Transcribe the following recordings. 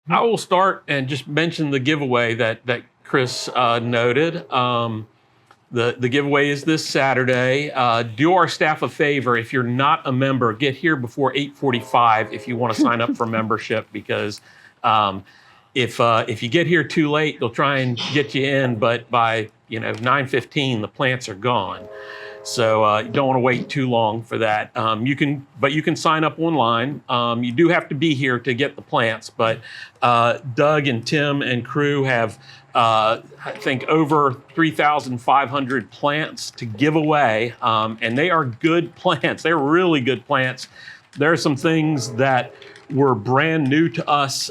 I will start and just mention the giveaway that Chris noted. The giveaway is this Saturday. Do our staff a favor. If you're not a member, get here before 8:45 if you want to sign up for membership, because if you get here too late, they'll try and get you in, but by 9:15 the plants are gone. So you don't want to wait too long for that. You can sign up online. You do have to be here to get the plants, but Doug and Tim and crew have, I think, over 3,500 plants to give away, and they are good plants. They're really good plants. There are some things that were brand new to us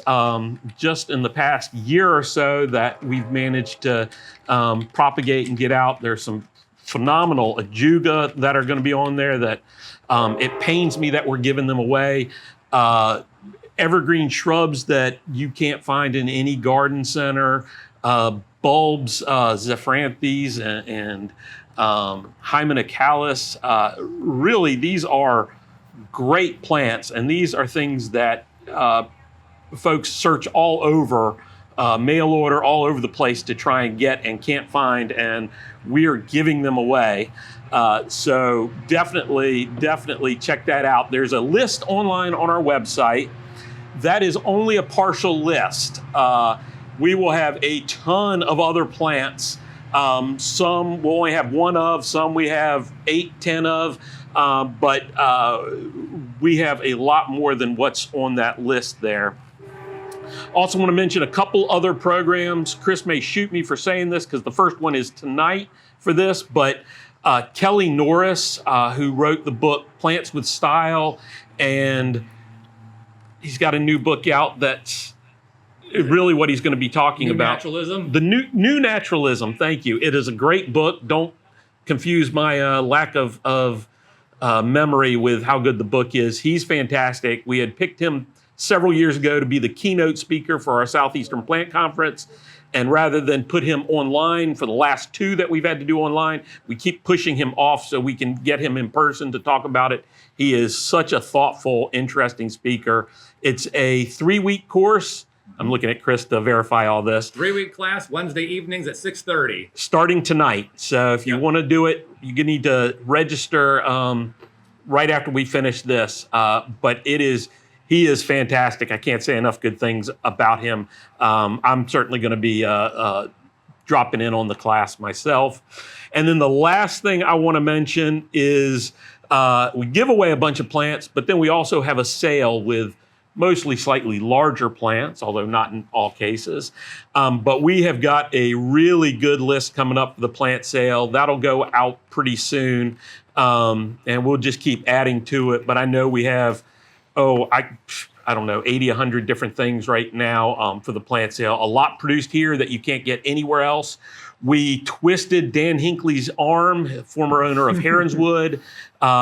just in the past year or so that we've managed to propagate and get out. There's some phenomenal ajuga that are going to be on there that it pains me that we're giving them away. Evergreen shrubs that you can't find in any garden center, bulbs, Zephyranthes and Hymenacalis. Really, these are great plants, and these are things that folks search all over, mail order all over the place to try and get and can't find, and we are giving them away. So definitely check that out. There's a list online on our website. That is only a partial list. We will have a ton of other plants. Some we'll only have one of, some we have 8, 10 of, but we have a lot more than what's on that list there. Also want to mention a couple other programs. Chris may shoot me for saying this because the first one is tonight for this, but Kelly Norris, who wrote the book Plants with Style, and he's got a new book out that's really what he's going to be talking about. Naturalism? The new naturalism, thank you. It is a great book. Don't confuse my lack of memory with how good the book is. He's fantastic. We had picked him several years ago to be the keynote speaker for our Southeastern Plant Conference. And rather than put him online for the last 2 that we've had to do online, we keep pushing him off so we can get him in person to talk about it. He is such a thoughtful, interesting speaker. It's a 3-week course. I'm looking at Chris to verify all this. 3-week class, Wednesday evenings at 6:30. Starting tonight. So if you want to do it, you need to register right after we finish this. But he is fantastic. I can't say enough good things about him. I'm certainly going to be dropping in on the class myself. And then the last thing I want to mention is we give away a bunch of plants, but then we also have a sale with mostly slightly larger plants, although not in all cases. But we have got a really good list coming up for the plant sale. That'll go out pretty soon, and we'll just keep adding to it. But I know we have, I don't know, 80, 100 different things right now for the plant sale. A lot produced here that you can't get anywhere else. We twisted Dan Hinckley's arm, former owner of Heronswood.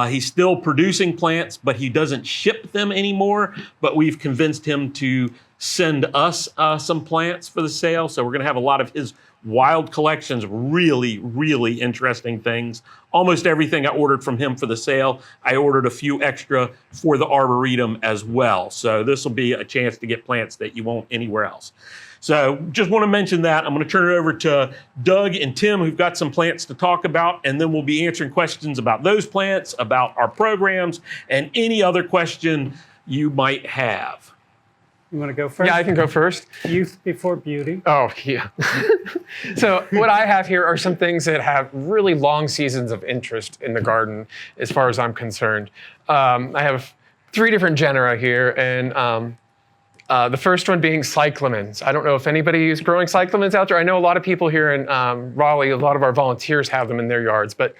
He's still producing plants, but he doesn't ship them anymore. But we've convinced him to send us some plants for the sale. So we're going to have a lot of his wild collections, really, really interesting things. Almost everything I ordered from him for the sale, I ordered a few extra for the Arboretum as well. So this will be a chance to get plants that you won't anywhere else. So just want to mention that. I'm going to turn it over to Doug and Tim, who've got some plants to talk about, and then we'll be answering questions about those plants, about our programs, and any other question you might have. You want to go first? Yeah, I can go first. Youth before beauty. Oh, yeah. So what I have here are some things that have really long seasons of interest in the garden, as far as I'm concerned. I have 3 different genera here, and the first one being cyclamens. I don't know if anybody is growing cyclamens out there. I know a lot of people here in Raleigh, a lot of our volunteers have them in their yards, but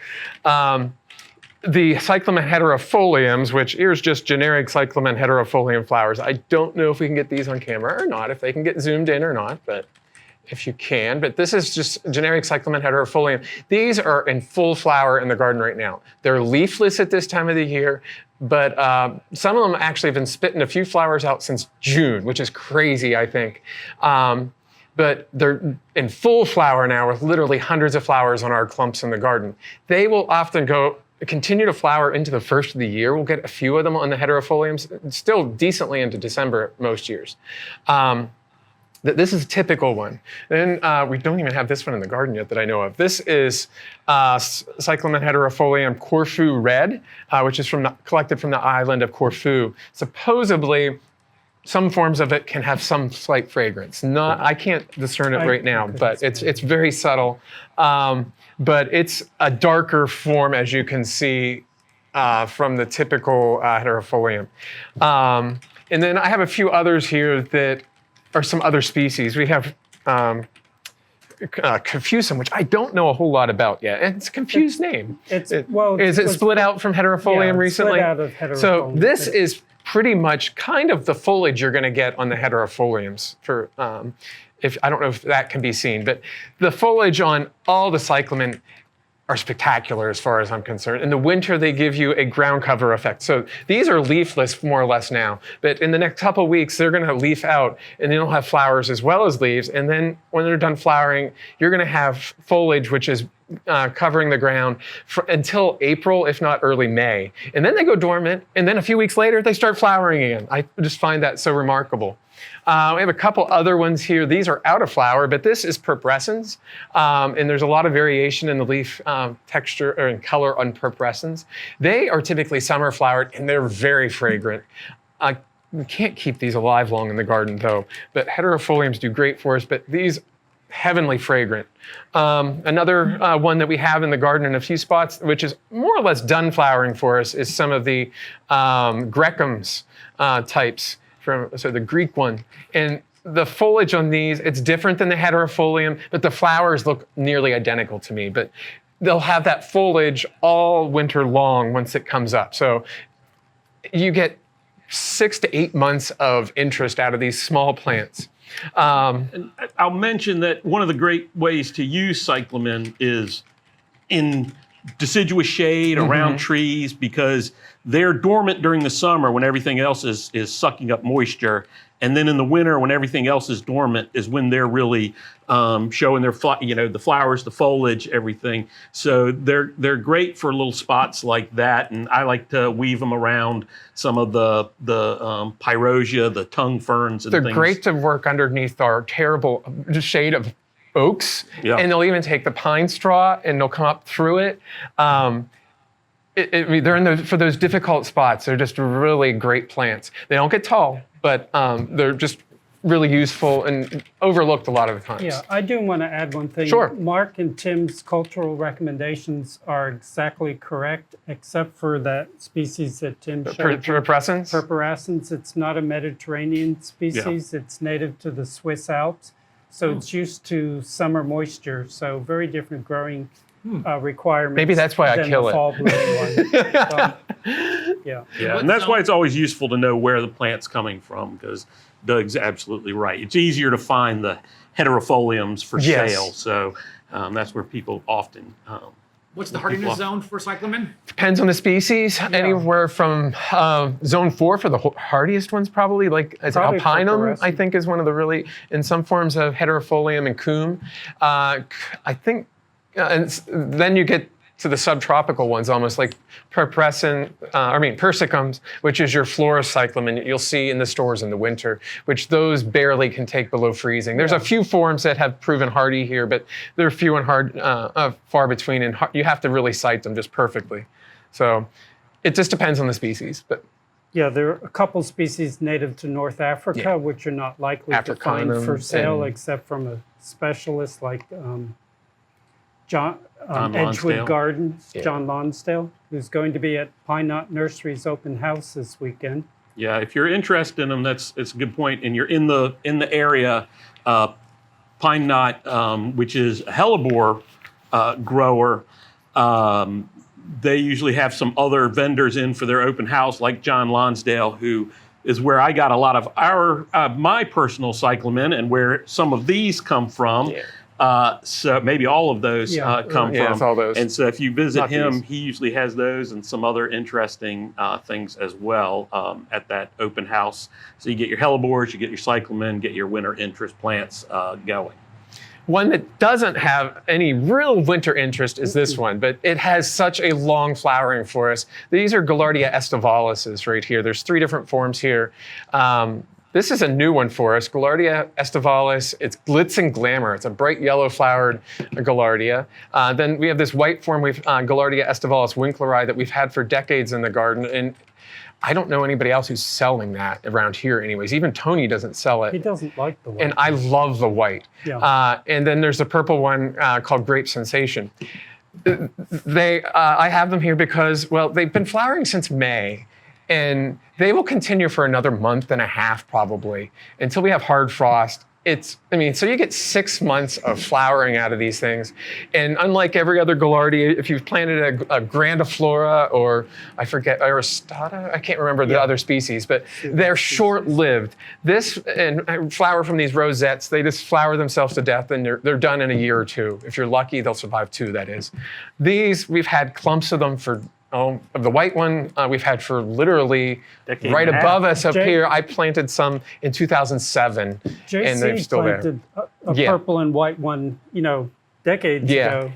the Cyclamen heterofoliums, which here's just generic Cyclamen heterofolium flowers. I don't know if we can get these on camera or not, if they can get zoomed in or not, but if you can. But this is just generic Cyclamen heterofolium. These are in full flower in the garden right now. They're leafless at this time of the year, but some of them actually have been spitting a few flowers out since June, which is crazy, I think. But they're in full flower now with literally hundreds of flowers on our clumps in the garden. They will often continue to flower into the first of the year. We'll get a few of them on the heterofoliums, still decently into December most years. This is a typical one. Then we don't even have this one in the garden yet that I know of. This is Cyclamen heterofolium Corfu Red, which is collected from the island of Corfu. Supposedly, some forms of it can have some slight fragrance. I can't discern it right now, but it's very subtle. But it's a darker form, as you can see, from the typical heterofolium. And then I have a few others here that are some other species. We have confusum, which I don't know a whole lot about yet. And it's a confused name. Is it it split out from heterofolium recently? Split out of heterofolium. So this is pretty much kind of the foliage you're going to get on the heterofoliums. I don't know if that can be seen, but the foliage on all the cyclamen are spectacular as far as I'm concerned. In the winter, they give you a ground cover effect. So these are leafless more or less now, but in the next couple of weeks, they're gonna leaf out and they'll have flowers as well as leaves. And then when they're done flowering, you're gonna have foliage, which is covering the ground until April, if not early May. And then they go dormant, and then a few weeks later, they start flowering again. I just find that so remarkable. We have a couple other ones here. These are out of flower, but this is purpurescens, and there's a lot of variation in the leaf texture or in color on purpurescens. They are typically summer flowered, and they're very fragrant. We can't keep these alive long in the garden, though, but heterofoliums do great for us, but these heavenly fragrant. Another one that we have in the garden in a few spots, which is more or less done flowering for us, is some of the Grecums types. So the Greek one. And the foliage on these, it's different than the heterofolium, but the flowers look nearly identical to me. But they'll have that foliage all winter long once it comes up. So you get 6 to 8 months of interest out of these small plants. And I'll mention that one of the great ways to use cyclamen is in deciduous shade around trees, because they're dormant during the summer when everything else is sucking up moisture. And then in the winter, when everything else is dormant, is when they're really showing their, the flowers, the foliage, everything. So they're great for little spots like that. And I like to weave them around some of the pyrosia, the tongue ferns, and they're things. Great to work underneath our terrible shade of oaks, and they'll even take the pine straw and they'll come up through it. They're for those difficult spots. They're just really great plants. They don't get tall, but they're just really useful and overlooked a lot of the times. Yeah, I do want to add one thing. Sure. Mark and Tim's cultural recommendations are exactly correct, except for that species that Tim showed. Purpurescens? Purpurescens. It's not a Mediterranean species. Yeah. It's native to the Swiss Alps. So it's used to summer moisture. So very different growing requirements. Maybe that's why I kill it. Fall blooming one. Yeah. And that's why it's always useful to know where the plant's coming from, because Doug's absolutely right. It's easier to find the heterofoliums for sale. So that's where people often. What's the hardiness zone for cyclamen? Depends on the species. Yeah. Anywhere from zone 4 for the hardiest ones, probably alpinum, I think, is one of the really, in some forms of heterofolium and coum. I think, and then you get to the subtropical ones, almost like persicums, which is your florist cyclamen you'll see in the stores in the winter, which those barely can take below freezing. There's a few forms that have proven hardy here, but they're few and far between, and you have to really site them just perfectly. So it just depends on the species. But yeah, there are a couple species native to North Africa, which are not likely to find for sale except from a specialist like John Edgewood Gardens, John Lonsdale, who's going to be at Pine Knot Nursery's open house this weekend. Yeah, if you're interested in them, it's a good point, and you're in the area. Pine Knot, which is a hellebore grower, they usually have some other vendors in for their open house, like John Lonsdale, who is where I got a lot of my personal cyclamen, and where some of these come from. Yeah. So maybe all of those come from. It's all those. And so if you visit him, he usually has those and some other interesting things as well at that open house. So you get your hellebores, you get your cyclamen, get your winter interest plants going. One that doesn't have any real winter interest is this one, but it has such a long flowering for us. These are Gallardia estivalises right here. There's 3 different forms here. This is a new one for us, Gallardia estivalis. It's glitz and glamour. It's a bright yellow flowered Gallardia. Then we have this white form, Gallardia estivalis winkleri that we've had for decades in the garden. And I don't know anybody else who's selling that around here anyways. Even Tony doesn't sell it. He doesn't like the white. And I love the white. Yeah. And then there's a purple one called Grape Sensation. I have them here because, well, they've been flowering since May. And they will continue for another month and a half probably until we have hard frost. So you get 6 months of flowering out of these things. And unlike every other Gallardia, if you've planted a grandiflora or I forget, Aristata, I can't remember the other species, but they're short-lived. This and flower from these rosettes, they just flower themselves to death and they're done in a year or two. If you're lucky, they'll survive 2, that is. These, we've had clumps of them for of the white one, we've had for literally right above us up here. I planted some in 2007, and they're still there. JC planted a purple and white one, decades ago,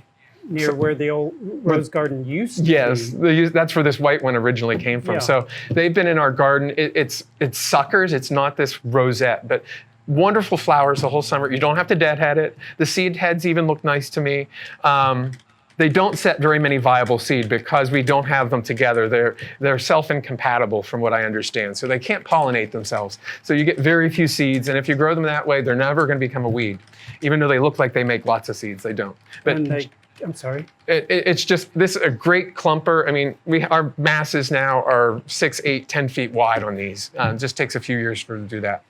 near where the old rose garden used to be. Yes, that's where this white one originally came from. Yeah. So they've been in our garden. It's suckers. It's not this rosette, but wonderful flowers the whole summer. You don't have to deadhead it. The seed heads even look nice to me. They don't set very many viable seed because we don't have them together. They're self-incompatible from what I understand. So they can't pollinate themselves. So you get very few seeds. And if you grow them that way, they're never going to become a weed. Even though they look like they make lots of seeds, they don't. But I'm sorry. It's just, this is a great clumper. I mean, our masses now are 6, 8, 10 feet wide on these. It just takes a few years for them to do that.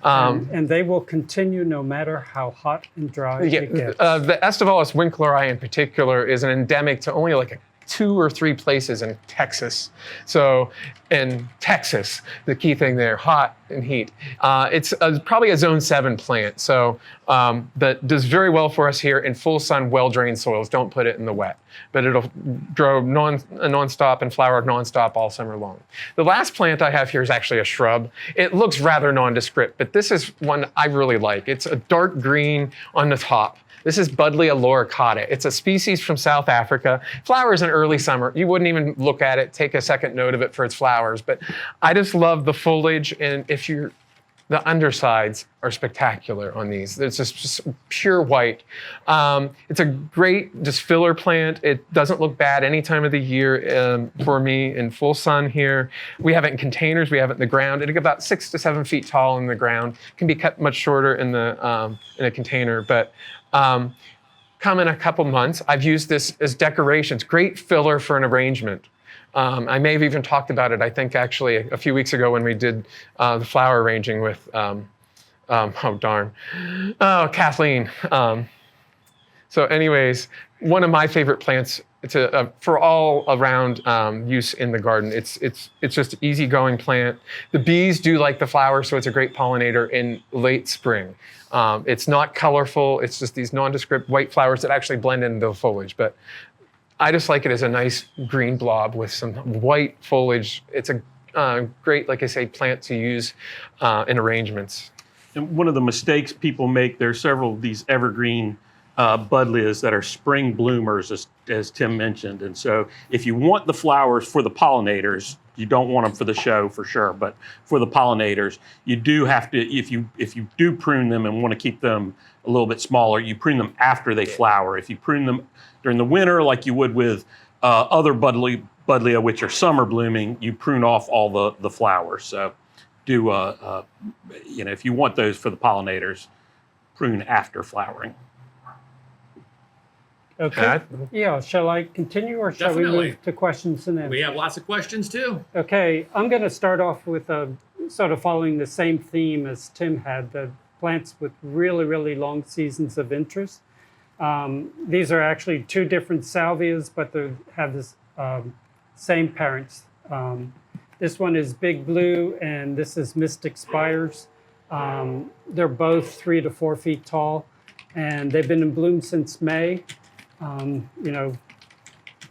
And they will continue no matter how hot and dry it gets. The estivalis winkleri in particular is an endemic to only like 2 or 3 places in Texas. So in Texas, the key thing there, hot and heat. It's probably a zone 7 plant. So that does very well for us here in full sun, well-drained soils. Don't put it in the wet. But it'll grow nonstop and flower nonstop all summer long. The last plant I have here is actually a shrub. It looks rather nondescript, but this is one I really like. It's a dark green on the top. This is Buddleia lauricata. It's a species from South Africa. Flowers in early summer. You wouldn't even look at it, take a second note of it for its flowers, but I just love the foliage, and the undersides are spectacular on these. It's just pure white. It's a great just filler plant. It doesn't look bad any time of the year for me in full sun here. We have it in containers. We have it in the ground. It's about 6 to 7 feet tall in the ground. It can be cut much shorter in a container, but come in a couple months. I've used this as decorations. Great filler for an arrangement. I may have even talked about it, I think, actually, a few weeks ago when we did the flower arranging with, Kathleen. So anyways, one of my favorite plants for all around use in the garden. It's just an easygoing plant. The bees do like the flower, so it's a great pollinator in late spring. It's not colorful. It's just these nondescript white flowers that actually blend into the foliage. But I just like it as a nice green blob with some white foliage. It's a great, like I say, plant to use in arrangements. And one of the mistakes people make, there's several of these evergreen buddleias that are spring bloomers, as Tim mentioned. And so if you want the flowers for the pollinators, you don't want them for the show for sure, but for the pollinators, you do have to, if you do prune them and want to keep them a little bit smaller, you prune them after they flower. If you prune them during the winter, like you would with other buddleia, which are summer blooming, you prune off all the flowers. So do, if you want those for the pollinators, prune after flowering. Okay. Yeah, shall I continue or shall we move to questions and answers? We have lots of questions too. Okay, I'm going to start off with sort of following the same theme as Tim had, the plants with really, really long seasons of interest. These are actually 2 different salvias, but they have this same parents. This one is Big Blue, and this is Mystic Spires. They're both 3 to 4 feet tall, and they've been in bloom since May.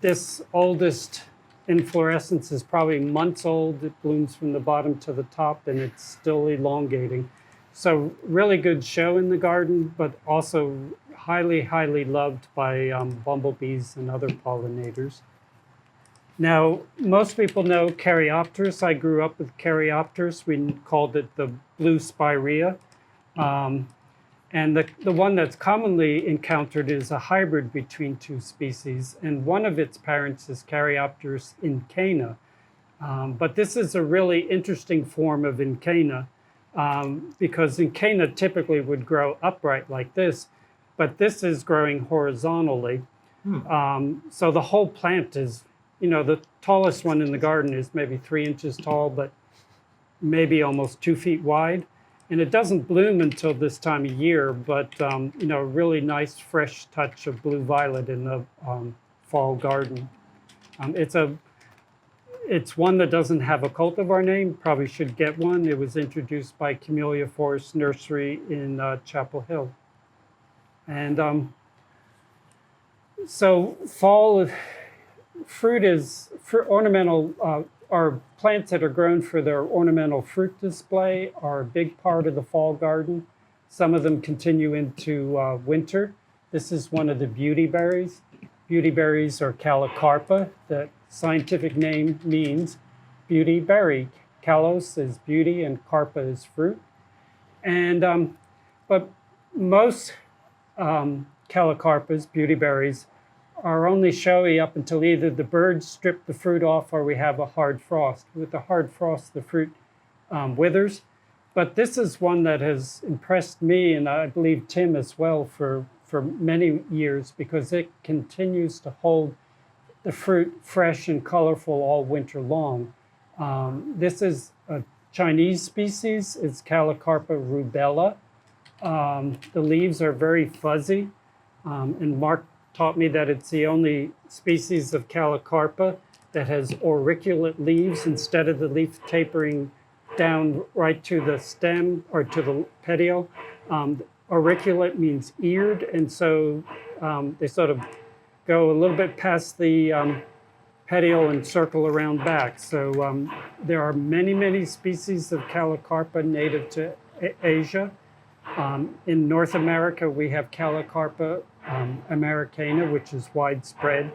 This oldest inflorescence is probably months old. It blooms from the bottom to the top, and it's still elongating. So really good show in the garden, but also highly, highly loved by bumblebees and other pollinators. Now, most people know Caryopteris. I grew up with Caryopteris. We called it the blue spirea. And the one that's commonly encountered is a hybrid between two species. And one of its parents is Caryopteris incana. But this is a really interesting form of incana because incana typically would grow upright like this, but this is growing horizontally. So the whole plant is, the tallest one in the garden is maybe 3 inches tall, but maybe almost 2 feet wide. And it doesn't bloom until this time of year, but a really nice fresh touch of blue violet in the fall garden. It's one that doesn't have a cultivar name, probably should get one. It was introduced by Camellia Forest Nursery in Chapel Hill. And so fall fruit is ornamental, are plants that are grown for their ornamental fruit display are a big part of the fall garden. Some of them continue into winter. This is one of the beauty berries. Beauty berries are Callicarpa. The scientific name means beauty berry. Kalos is beauty and carpa is fruit. And but most Callicarpas, beauty berries, are only showy up until either the birds strip the fruit off or we have a hard frost. With the hard frost, the fruit withers. But this is one that has impressed me, and I believe Tim as well, for many years, because it continues to hold the fruit fresh and colorful all winter long. This is a Chinese species. It's Callicarpa rubella. The leaves are very fuzzy, and Mark taught me that it's the only species of Callicarpa that has auriculate leaves instead of the leaf tapering down right to the stem or to the petiole. Auriculate means eared, and so they sort of go a little bit past the petiole and circle around back. So there are many, many species of Callicarpa native to Asia. In North America, we have Callicarpa americana, which is widespread,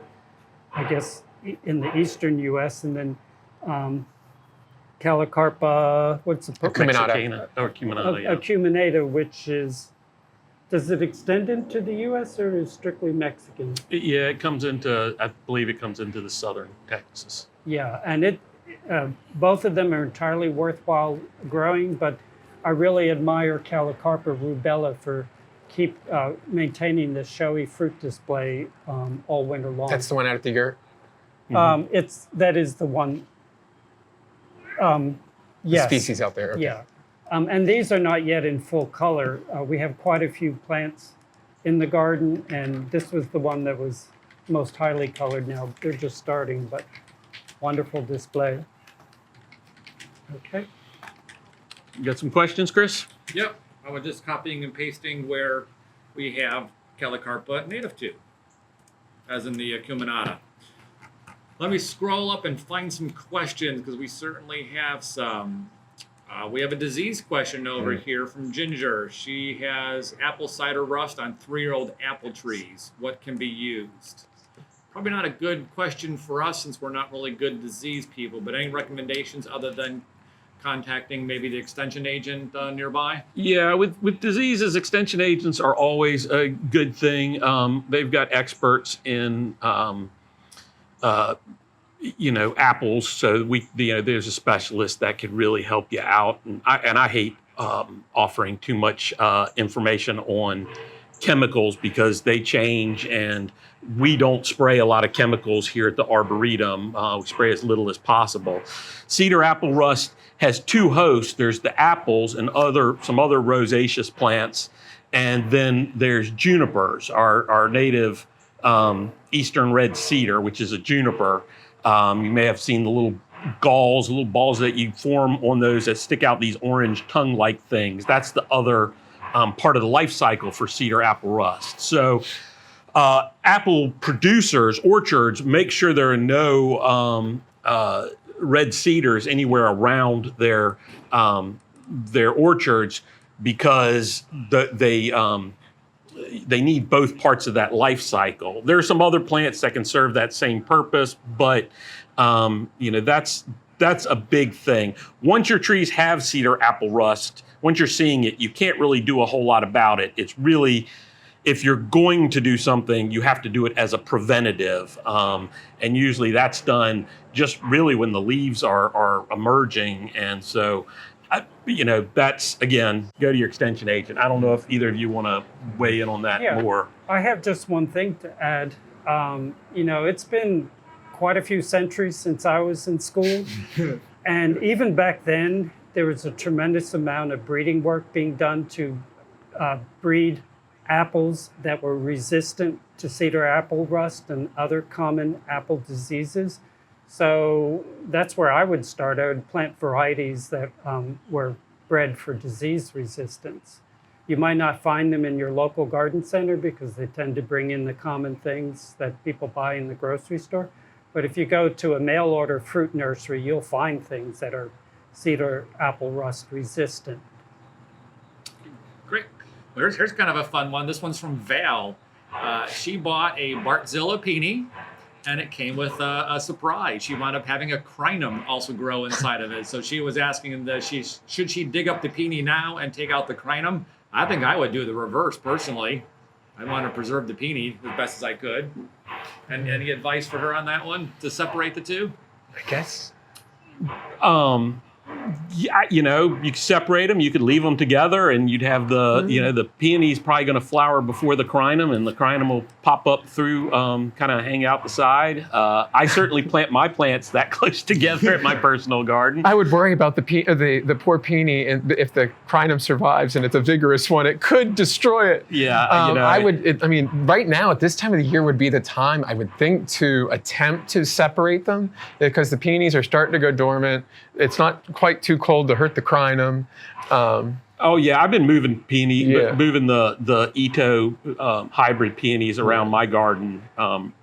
I guess, in the eastern U.S., and then Callicarpa, what's the Acuminata. Or acuminata, yeah. Acuminata, which is, does it extend into the U.S. or is it strictly Mexican? Yeah, it comes into, I believe it comes into the southern Texas. Yeah, and both of them are entirely worthwhile growing, but I really admire Callicarpa rubella for maintaining the showy fruit display all winter long. That's the one out at the yurt? That is the one. Yes. The species out there. Okay. Yeah. And these are not yet in full color. We have quite a few plants in the garden, and this was the one that was most highly colored. Now they're just starting, but wonderful display. Okay. You got some questions, Chris? Yep. I was just copying and pasting where we have Callicarpa native to, as in the acuminata. Let me scroll up and find some questions, because we certainly have some. We have a disease question over here from Ginger. She has apple cider rust on 3-year-old apple trees. What can be used? Probably not a good question for us, since we're not really good disease people, but any recommendations other than contacting maybe the extension agent nearby? Yeah, with diseases, extension agents are always a good thing. They've got experts in apples, so there's a specialist that could really help you out. And I hate offering too much information on chemicals because they change, and we don't spray a lot of chemicals here at the Arboretum. We spray as little as possible. Cedar apple rust has two hosts. There's the apples and some other rosaceous plants, and then there's junipers, our native eastern red cedar, which is a juniper. You may have seen the little galls, little balls that you form on those that stick out, these orange tongue-like things. That's the other part of the life cycle for cedar apple rust. So apple producers, orchards, make sure there are no red cedars anywhere around their orchards, because they need both parts of that life cycle. There are some other plants that can serve that same purpose, but That's a big thing. Once your trees have cedar apple rust, once you're seeing it, you can't really do a whole lot about it. It's really, if you're going to do something, you have to do it as a preventative. And usually that's done just really when the leaves are emerging. And so, that's, again, go to your extension agent. I don't know if either of you want to weigh in on that more. I have just one thing to add. It's been quite a few centuries since I was in school. And even back then, there was a tremendous amount of breeding work being done to breed apples that were resistant to cedar apple rust and other common apple diseases. So that's where I would start. I would plant varieties that were bred for disease resistance. You might not find them in your local garden center because they tend to bring in the common things that people buy in the grocery store. But if you go to a mail order fruit nursery, you'll find things that are cedar apple rust resistant. Great. Well, here's kind of a fun one. This one's from Val. She bought a Bartzilla Peony, and it came with a surprise. She wound up having a Crinum also grow inside of it. So she was asking should she dig up the Peony now and take out the Crinum? I think I would do the reverse personally. I want to preserve the Peony as best as I could. And any advice for her on that one to separate the two? I guess. You could separate them. You could leave them together, and you'd have the peony's probably going to flower before the Crinum, and the Crinum will pop up through, kind of hang out the side. I certainly plant my plants that close together at my personal garden. I would worry about the poor peony, and if the Crinum survives and it's a vigorous one, it could destroy it. Yeah, right now at this time of the year would be the time I would think to attempt to separate them because the peonies are starting to go dormant. It's not quite too cold to hurt the Crinum. I've been moving moving the Ito hybrid peonies around my garden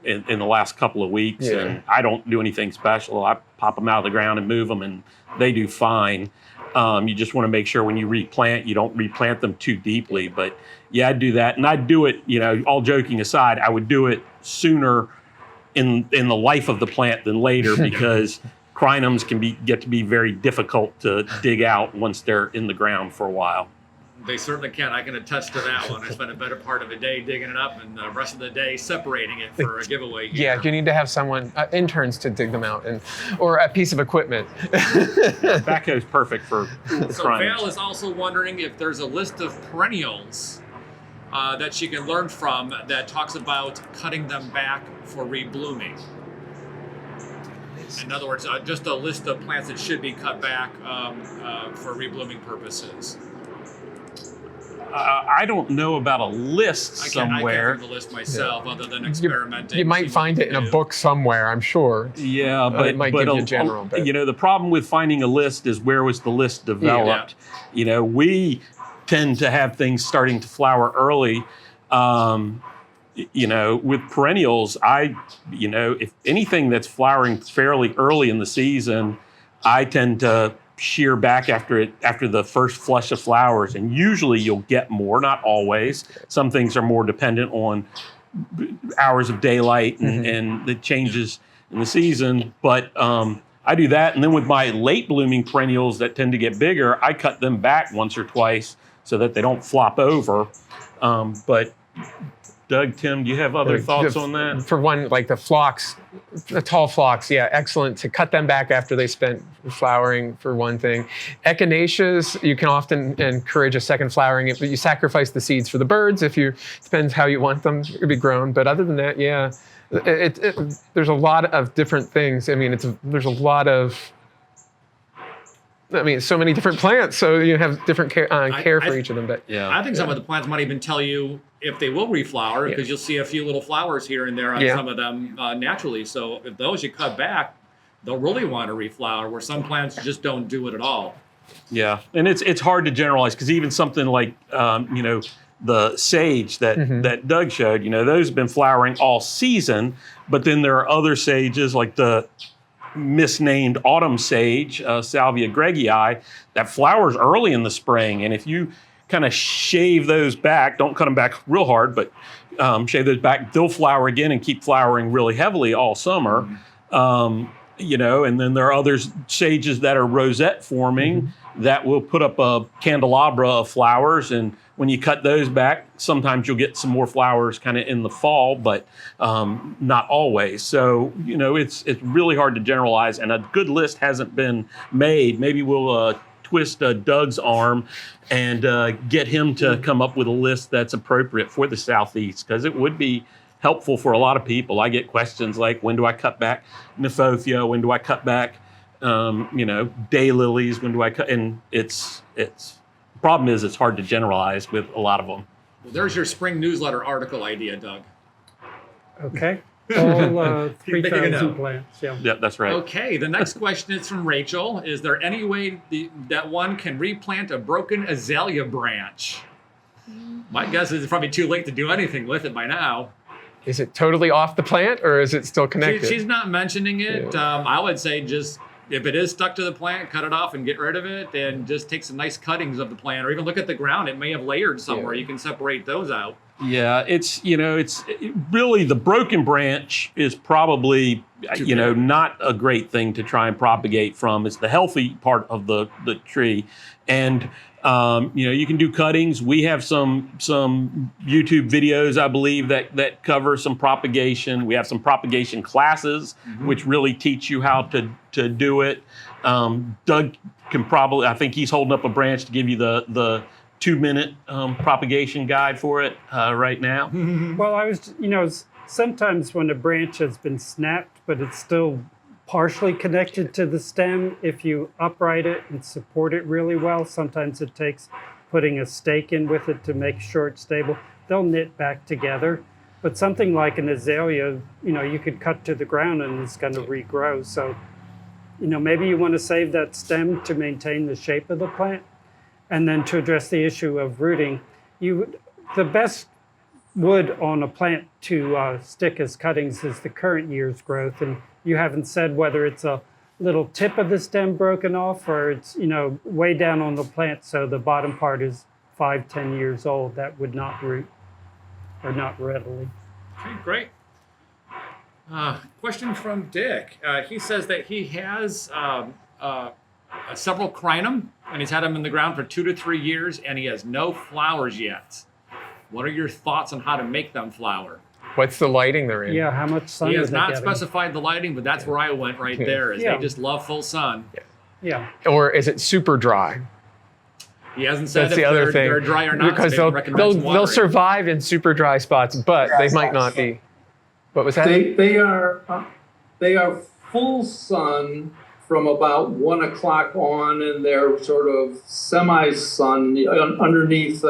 in the last couple of weeks, and I don't do anything special. I pop them out of the ground and move them, and they do fine. You just want to make sure when you replant, you don't replant them too deeply. But I'd do that, and I'd do it. All joking aside, I would do it sooner in the life of the plant than later because Crinums can get to be very difficult to dig out once they're in the ground for a while. They certainly can. I can attest to that one. I spent a better part of a day digging it up and the rest of the day separating it for a giveaway here. Yeah, you need to have someone, interns to dig them out, or a piece of equipment. Backhoe's perfect for So Val is also wondering if there's a list of perennials that she can learn from that talks about cutting them back for reblooming. In other words, just a list of plants that should be cut back for reblooming purposes. I don't know about a list somewhere. I can't think of the list myself, other than experimenting. You might find it in a book somewhere, I'm sure. Yeah, but it might give you general. But the problem with finding a list is where was the list developed? Yeah. We tend to have things starting to flower early. With perennials, if anything that's flowering fairly early in the season, I tend to shear back after the first flush of flowers, and usually you'll get more, not always. Some things are more dependent on hours of daylight and the changes in the season, but I do that. And then with my late blooming perennials that tend to get bigger, I cut them back once or twice so that they don't flop over. But Doug, Tim, do you have other thoughts on that? For one, like the phlox, the tall phlox, excellent to cut them back after they spent flowering for one thing. Echinaceas, you can often encourage a second flowering, but you sacrifice the seeds for the birds depends how you want them to be grown. But other than that, there's a lot of different things. There's a lot of, so many different plants, so you have different care for each of them. But I think some of the plants might even tell you if they will reflower, because you'll see a few little flowers here and there on some of them naturally. So if those you cut back, they'll really want to reflower, where some plants just don't do it at all. Yeah, and it's hard to generalize, because even something like the sage that Doug showed, those have been flowering all season, but then there are other sages like the misnamed autumn sage, Salvia gregii, that flowers early in the spring. And if you kind of shave those back, don't cut them back real hard, but shave those back, they'll flower again and keep flowering really heavily all summer. And then there are other sages that are rosette forming that will put up a candelabra of flowers. And when you cut those back, sometimes you'll get some more flowers kind of in the fall, but not always. So, it's really hard to generalize, and a good list hasn't been made. Maybe we'll twist Doug's arm and get him to come up with a list that's appropriate for the Southeast, because it would be helpful for a lot of people. I get questions like, when do I cut back Nymphothea? When do I cut back, daylilies? When do I cut? And it's the problem is it's hard to generalize with a lot of them. Well, there's your spring newsletter article idea, Doug. Okay. All 3,000 plants. Yeah. Yeah, that's right. Okay, the next question is from Rachel. Is there any way that one can replant a broken azalea branch? My guess is it's probably too late to do anything with it by now. Is it totally off the plant, or is it still connected? She's not mentioning it. Yeah. I would say just, if it is stuck to the plant, cut it off and get rid of it, and just take some nice cuttings of the plant, or even look at the ground. It may have layered somewhere. Yeah. You can separate those out. Yeah, it's really, the broken branch is probably, not a great thing to try and propagate from. It's the healthy part of the tree. And, you can do cuttings. We have some YouTube videos, I believe, that cover some propagation. We have some propagation classes, which really teach you how to do it. Doug can probably, I think he's holding up a branch to give you the 2-minute propagation guide for it right now. Well, I was, sometimes when a branch has been snapped, but it's still partially connected to the stem, if you upright it and support it really well, sometimes it takes putting a stake in with it to make sure it's stable. They'll knit back together. But something like an azalea, you could cut to the ground and it's going to regrow. So, maybe you want to save that stem to maintain the shape of the plant. And then to address the issue of rooting, the best wood on a plant to stick as cuttings is the current year's growth. And you haven't said whether it's a little tip of the stem broken off or it's, way down on the plant, so the bottom part is 5-10 years old. That would not root, or not readily. Okay, great. Question from Dick. He says that he has several Crinum, and he's had them in the ground for 2 to 3 years, and he has no flowers yet. What are your thoughts on how to make them flower? What's the lighting they're in? Yeah, how much sun He is has it not getting? specified the lighting, but that's where I went right there. Is Yeah. they just love full sun. Yeah. Or is it super dry? He hasn't said That's if the other they're, thing. they're dry or not. Because so they'll survive in super dry spots, but they might not be. What was that? They are full sun from about 1 o'clock on, and they're sort of semi-sun underneath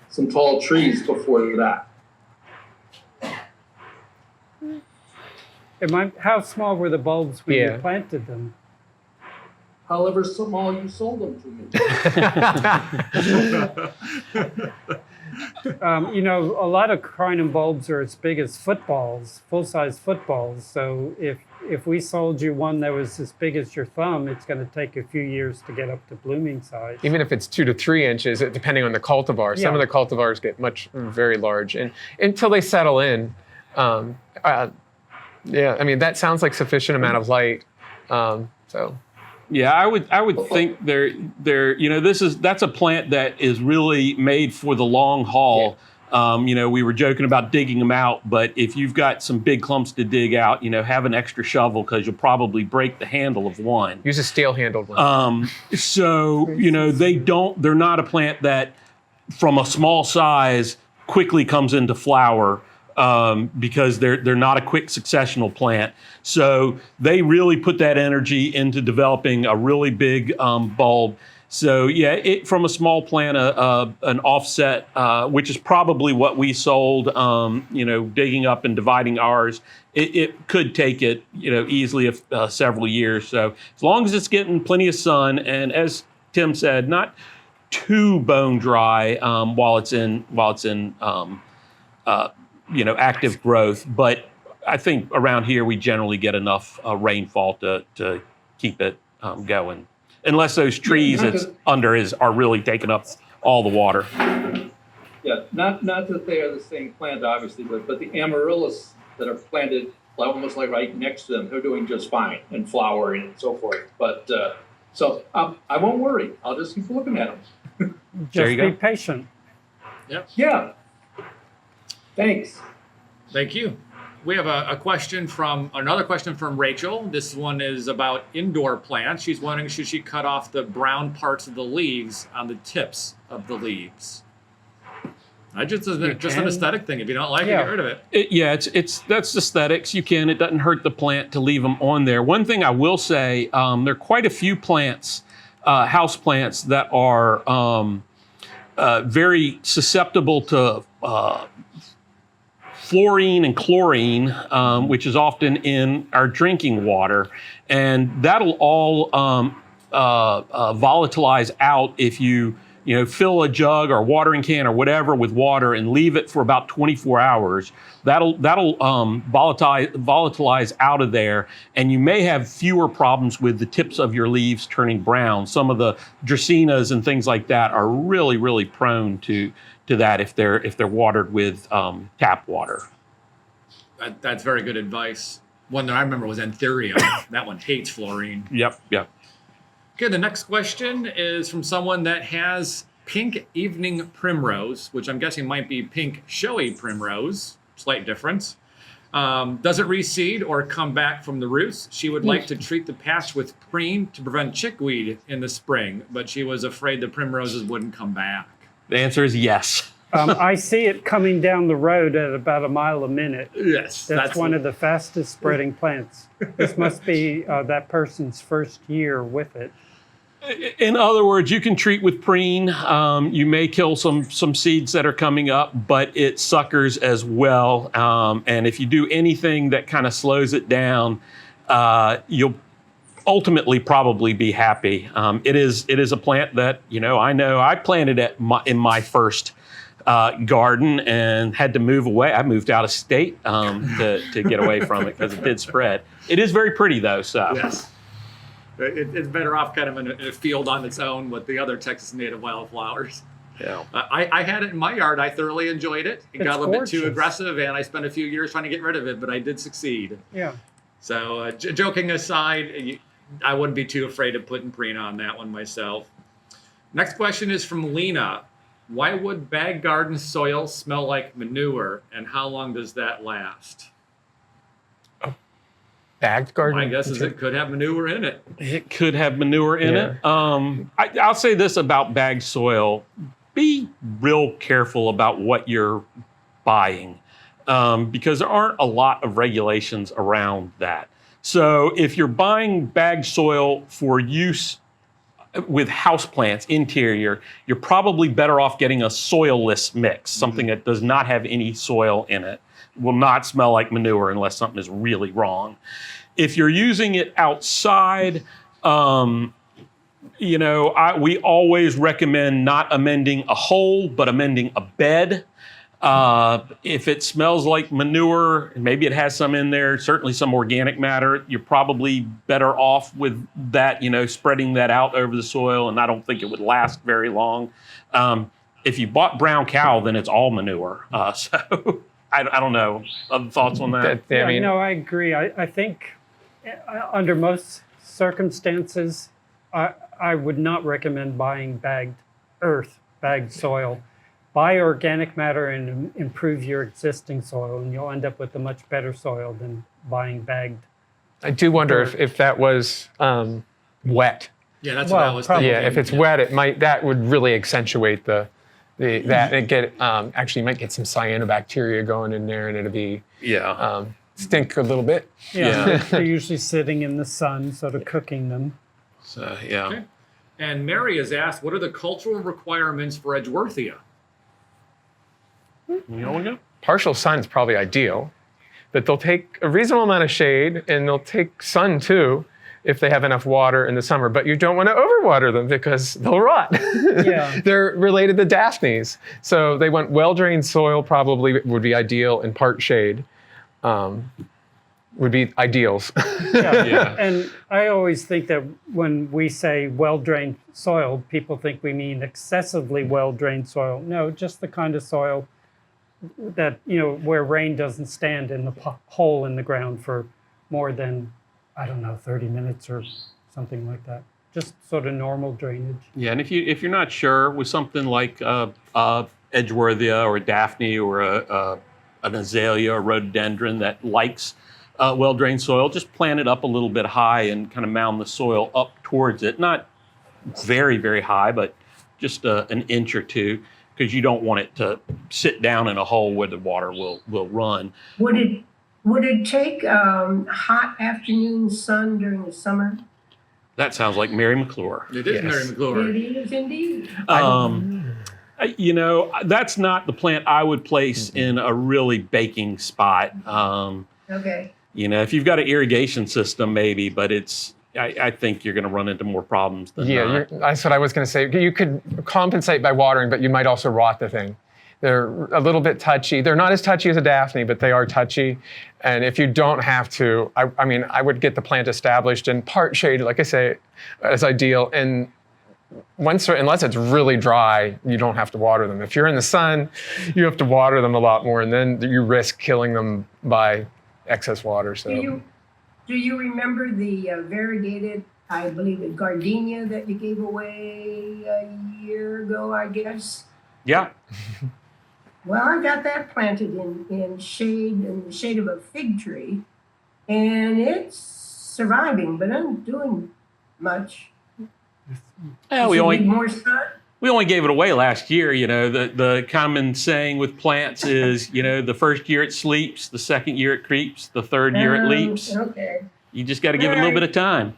some tall trees before that. How small were the bulbs when Yeah. you planted them? However small you sold them to me. A lot of Crinum bulbs are as big as footballs, full-size footballs. So if we sold you one that was as big as your thumb, it's going to take a few years to get up to blooming size. Even if it's 2 to 3 inches, depending on the cultivar. Some of the cultivars get very large, and until they settle in. That sounds like sufficient amount of light. Yeah, I would think that's a plant that is really made for the long haul. Yeah. We were joking about digging them out, but if you've got some big clumps to dig out, have an extra shovel because you'll probably break the handle of one. Use a steel-handled one. They're not a plant that from a small size quickly comes into flower. Because they're not a quick successional plant. So they really put that energy into developing a really big bulb. So from a small plant, an offset, which is probably what we sold, digging up and dividing ours, it could take it, easily several years. So as long as it's getting plenty of sun, and as Tim said, not too bone dry while it's in active growth, but I think around here we generally get enough rainfall to keep it going, unless those trees that's under are really taking up all the water. Yeah, not that they are the same plant, obviously, but the amaryllis that are planted almost like right next to them. They're doing just fine and flowering and so forth. But so I won't worry. I'll just keep looking at them. Just be patient. Yeah. Thanks. Thank you. We have another question from Rachel. This one is about indoor plants. She's wondering, should she cut off the brown parts of the leaves on the tips of the leaves? Just an aesthetic thing. If you don't like it, get rid of it. That's aesthetics. You can. It doesn't hurt the plant to leave them on there. One thing I will say, there are quite a few plants, house plants, that are very susceptible to fluorine and chlorine, which is often in our drinking water, and that'll all volatilize out if you fill a jug or watering can or whatever with water and leave it for about 24 hours. That'll volatilize out of there, and you may have fewer problems with the tips of your leaves turning brown. Some of the dracaenas and things like that are really, really prone to that if they're watered with tap water. That's very good advice. One that I remember was Anthurium. That one hates fluorine. Yep. Okay, the next question is from someone that has pink evening primrose, which I'm guessing might be pink showy primrose. Slight difference. Doesn't reseed or come back from the roots. She would like to treat the patch with preen to prevent chickweed in the spring, but she was afraid the primroses wouldn't come back. The answer is yes. I see it coming down the road at about a mile a minute. Yes. That's one of the fastest spreading plants. This must be that person's first year with it. In other words, you can treat with preen. You may kill some seeds that are coming up, but it suckers as well. And if you do anything that kind of slows it down, you'll ultimately probably be happy. It is a plant that I know I planted in my first garden and had to move away. I moved out of state to get away from it because it did spread. It is very pretty though. So. Yes. It's better off kind of in a field on its own with the other Texas native wildflowers. Yeah. I had it in my yard. I thoroughly enjoyed it. It got a little bit too aggressive, and I spent a few years trying to get rid of it, but I did succeed. Yeah. So joking aside, I wouldn't be too afraid of putting preen on that one myself. Next question is from Lena. Why would bag garden soil smell like manure, and how long does that last? Bagged garden? My guess is it could have manure in it. It could have manure in it. I'll say this about bagged soil. Be real careful about what you're buying because there aren't a lot of regulations around that. So if you're buying bagged soil for use with houseplants, interior, you're probably better off getting a soilless mix, something that does not have any soil in it. Will not smell like manure unless something is really wrong. If you're using it outside, we always recommend not amending a hole, but amending a bed. If it smells like manure, maybe it has some in there, certainly some organic matter, you're probably better off with that, spreading that out over the soil, and I don't think it would last very long. If you bought brown cow, then it's all manure. So I don't know. Other thoughts on that? I agree. I think under most circumstances, I would not recommend buying bagged soil. Buy organic matter and improve your existing soil, and you'll end up with a much better soil than buying bagged. I do wonder if that was wet. Yeah, that's what I was thinking. Yeah, if it's wet, that would really accentuate that and actually might get some cyanobacteria going in there, and it'll be stink a little bit. Yeah. They're usually sitting in the sun, sort of cooking them. So yeah. Okay. And Mary has asked, what are the cultural requirements for Edgeworthia? Partial sun is probably ideal, but they'll take a reasonable amount of shade, and they'll take sun too if they have enough water in the summer, but you don't want to overwater them because they'll rot. Yeah. They're related to Daphnes. So they want well-drained soil, probably would be ideal, and part shade would be ideals. Yeah. And I always think that when we say well-drained soil, people think we mean excessively well-drained soil. No, just the kind of soil that, where rain doesn't stand in the hole in the ground for more than, I don't know, 30 minutes or something like that. Just sort of normal drainage. Yeah, and if you're not sure with something like Edgeworthia or Daphne or an azalea or rhododendron that likes well-drained soil, just plant it up a little bit high and kind of mound the soil up towards it. Not very, very high, but just an inch or two, because you don't want it to sit down in a hole where the water will run. Would it take hot afternoon sun during the summer? That sounds like Mary McClure. It is Mary McClure. It is indeed. That's not the plant I would place in a really baking spot. Okay. If you've got an irrigation system, maybe, but I think you're going to run into more problems than not. That's what I was going to say. You could compensate by watering, but you might also rot the thing. They're a little bit touchy. They're not as touchy as a Daphne, but they are touchy. And if you don't have to, I would get the plant established in part shade, like I say, as ideal. And unless it's really dry, you don't have to water them. If you're in the sun, you have to water them a lot more, and then you risk killing them by excess water. So. Do you remember the variegated, I believe, the gardenia that you gave away a year ago, I guess? Yeah. Well, I got that planted in the shade of a fig tree, and it's surviving, but I'm doing much. Yeah, we need more sun. We only gave it away last year. The common saying with plants is, the first year it sleeps, the second year it creeps, the third year it leaps. Okay. You just got to give it a little bit of time.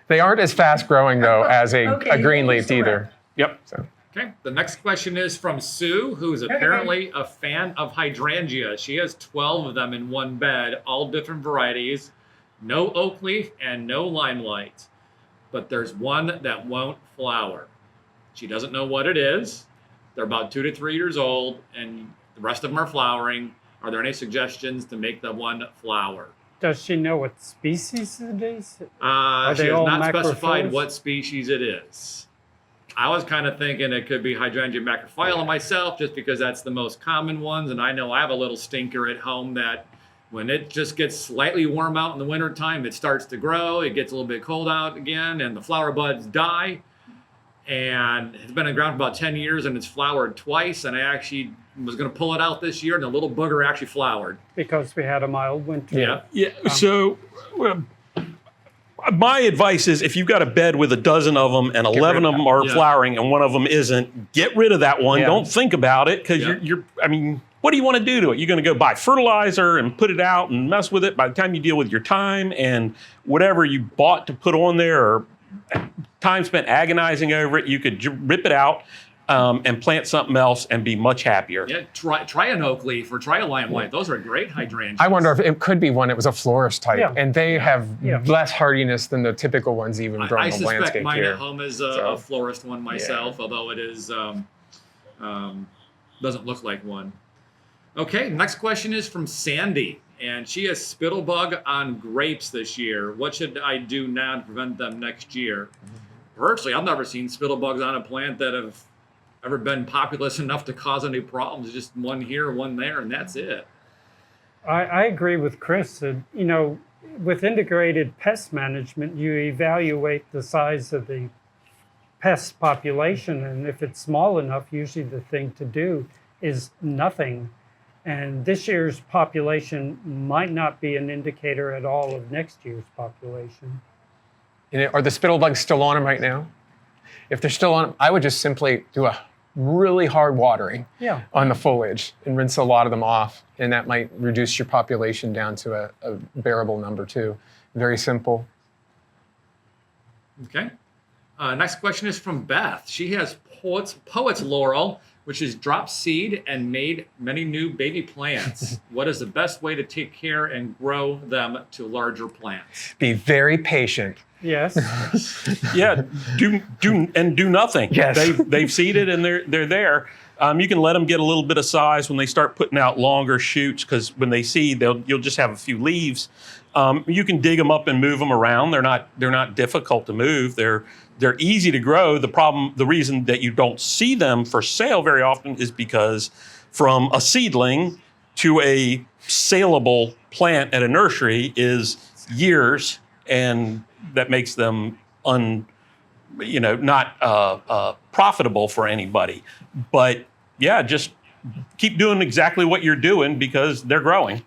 They aren't as fast growing though as a green leaf either. Yep. So. Okay, the next question is from Sue, who is apparently a fan of hydrangea. She has 12 of them in one bed, all different varieties, no oak leaf and no limelight. But there's one that won't flower. She doesn't know what it is. They're about 2 to 3 years old, and the rest of them are flowering. Are there any suggestions to make the one flower? Does she know what species it is? She has all not specified macrophyllous? what species it is. I was kind of thinking it could be Hydrangea macrophylla myself, just because that's the most common ones. And I know I have a little stinker at home that when it just gets slightly warm out in the wintertime, it starts to grow. It gets a little bit cold out again, and the flower buds die. And it's been in the ground for about 10 years, and it's flowered twice. And I actually was going to pull it out this year, and the little booger actually flowered. Because we had a mild winter. Yeah. Yeah. So my advice is, if you've got a bed with a dozen of them and 11 of them are flowering and one of them isn't, get rid of that one. Yeah. Don't think about it, because what do you want to do to it? You're going to go buy fertilizer and put it out and mess with it. By the time you deal with your time and whatever you bought to put on there, or time spent agonizing over it, you could rip it out and plant something else and be much happier. Yeah, try an oak leaf or try a limelight. Those are great hydrangeas. I wonder if it could be one. It was a florist type, Yeah. and they have less hardiness than the typical ones even grown I in suspect landscape mine here. at home is a florist one myself, although it is doesn't look like one. Okay, next question is from Sandy, and she has spittlebug on grapes this year. What should I do now to prevent them next year? Virtually, I've never seen spittlebugs on a plant that have ever been populous enough to cause any problems. Just one here, one there, and that's it. I agree with Chris. With integrated pest management, you evaluate the size of the pest population, and if it's small enough, usually the thing to do is nothing. And this year's population might not be an indicator at all of next year's population. Are the spittlebugs still on them right now? If they're still on them, I would just simply do a really hard watering on the foliage and rinse a lot of them off. And that might reduce your population down to a bearable number too. Very simple. Okay. Next question is from Beth. She has poet's laurel, which has dropped seed and made many new baby plants. What is the best way to take care and grow them to larger plants? Be very patient. Yes. Yeah, do nothing. Yes. They've seeded and they're there. You can let them get a little bit of size when they start putting out longer shoots, because when they seed, you'll just have a few leaves. You can dig them up and move them around. They're not difficult to move. They're they're easy to grow. The reason that you don't see them for sale very often is because from a seedling to a saleable plant at a nursery is years, and that makes them not profitable for anybody. But yeah, just keep doing exactly what you're doing because they're growing.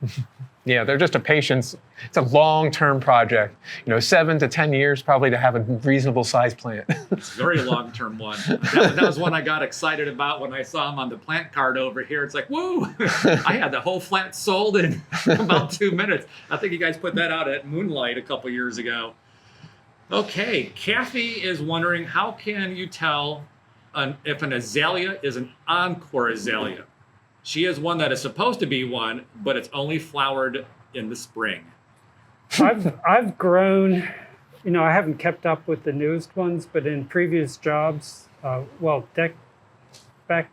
Yeah, they're just a patience. It's a long-term project. 7 to 10 years probably to have a reasonable sized plant. It's a very long-term one. That was one I got excited about when I saw him on the plant card over here. It's like, woo! I had the whole flat sold in about 2 minutes. I think you guys put that out at Moonlight a couple years ago. Okay, Kathy is wondering, how can you tell if an azalea is an Encore azalea? She is one that is supposed to be one, but it's only flowered in the spring. I've grown, I haven't kept up with the newest ones, but in previous jobs, back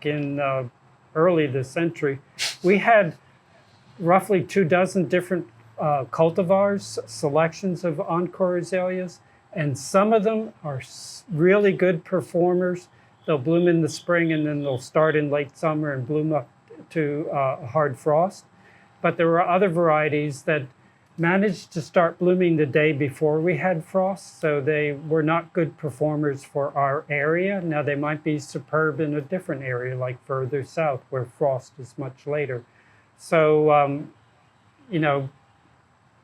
in early this century, we had roughly 24 different cultivars, selections of Encore azaleas, and some of them are really good performers. They'll bloom in the spring and then they'll start in late summer and bloom up to hard frost. But there were other varieties that managed to start blooming the day before we had frost, so they were not good performers for our area. Now they might be superb in a different area, like further south where frost is much later. So,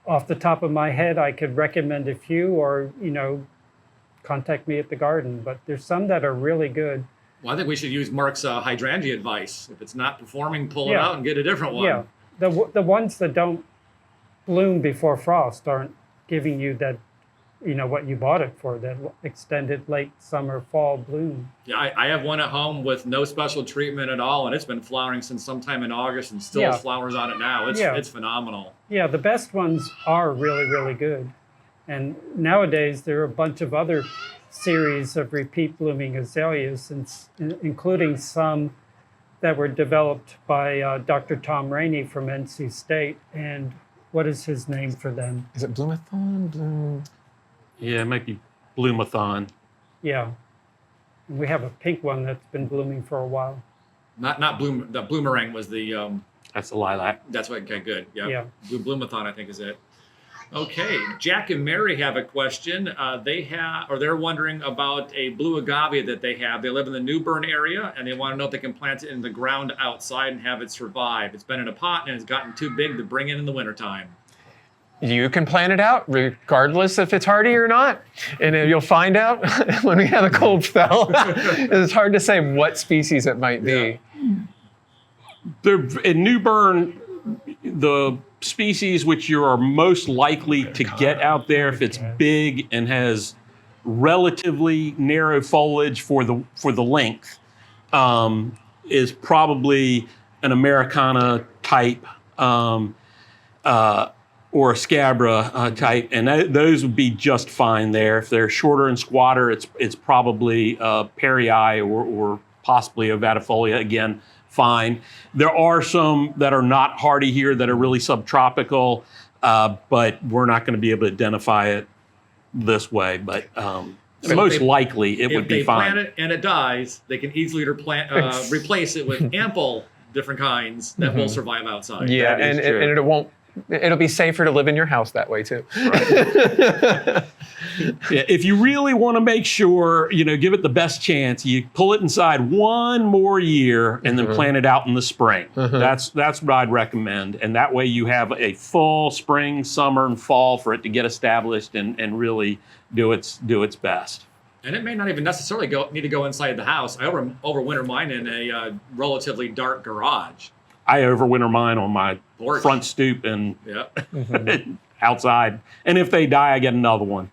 off the top of my head, I could recommend a few, or, contact me at the garden, but there's some that are really good. Well, I think we should use Mark's hydrangea advice. If it's not performing, pull it out and get a different one. Yeah, the ones that don't bloom before frost aren't giving you that, what you bought it for, that extended late summer, fall bloom. Yeah, I have one at home with no special treatment at all, and it's been flowering since sometime in August and still has flowers on it now. It's phenomenal. Yeah, the best ones are really, really good. And nowadays, there are a bunch of other series of repeat blooming azaleas, including some that were developed by Dr. Tom Rainey from NC State. And what is his name for them? Is it Bloomathon? Yeah, it might be Bloomathon. Yeah. And we have a pink one that's been blooming for a while. Not bloom. The bloomerang was the. That's the lilac. That's what. Okay, good. Yep. Yeah. Bloomathon, I think, is it. Okay, Jack and Mary have a question. They're wondering about a blue agave that they have. They live in the New Bern area, and they want to know if they can plant it in the ground outside and have it survive. It's been in a pot and it's gotten too big to bring in the wintertime. You can plant it out regardless if it's hardy or not. And you'll find out when we have a cold spell. It's hard to say what species it might be. In New Bern, the species which you are most likely to get out there, if it's big and has relatively narrow foliage for the length, is probably an Americana type or a Scabra type, and those would be just fine there. If they're shorter and squatter, it's probably Peony or possibly a Vatifolia, again, fine. There are some that are not hardy here that are really subtropical, but we're not going to be able to identify it this way. But most likely it would be fine. If they plant it and it dies, they can easily replace it with ample different kinds that will survive outside. Yeah, and it won't. It'll be safer to live in your house that way too. Right. Yeah, if you really want to make sure, give it the best chance, you pull it inside one more year and then plant it out in the spring. That's what I'd recommend. And that way you have a full spring, summer, and fall for it to get established and really do its best. And it may not even necessarily need to go inside the house. I overwinter mine in a relatively dark garage. I overwinter mine on my porch, front stoop and outside. And if they die, I get another one.